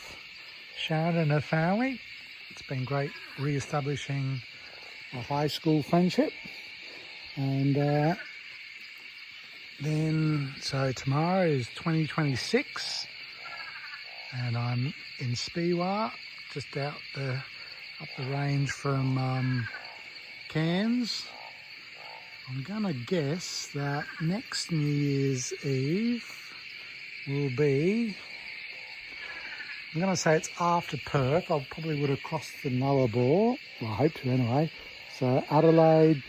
Sharon and her family. It's been great re-establishing a high school friendship. And then, so tomorrow is 2026, and I'm in Speewah, just up the range from Cairns. I'm gonna guess that next New Year's Eve will be, I'm gonna say it's after Perth. I probably would have crossed the Nullarbor, well, I hope to anyway. So Adelaide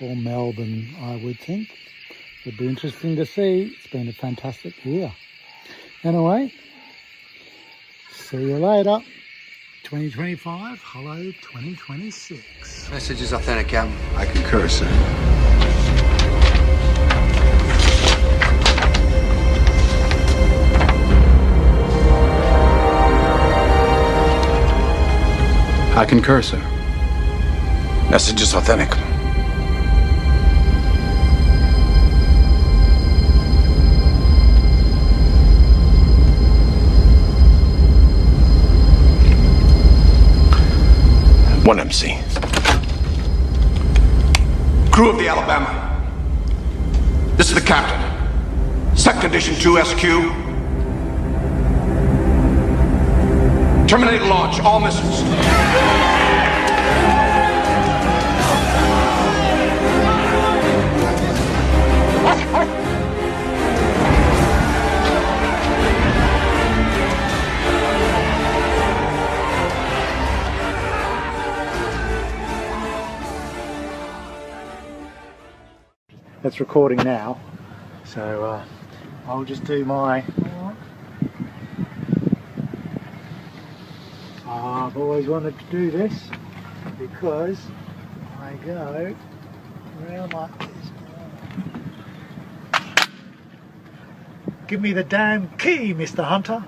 or Melbourne, I would think. It'd be interesting to see. It's been a fantastic year. Anyway, see you later. 2025, hello 2026. Message is authentic, Captain. I concur, sir. I concur, sir. Message is authentic. One MC. Crew of the Alabama. This is the captain. Set condition 2 SQ. Terminate launch. All missiles. It's recording now, so I'll just do my... I've always wanted to do this because I go around like this. Give me the damn key, Mr. Hunter.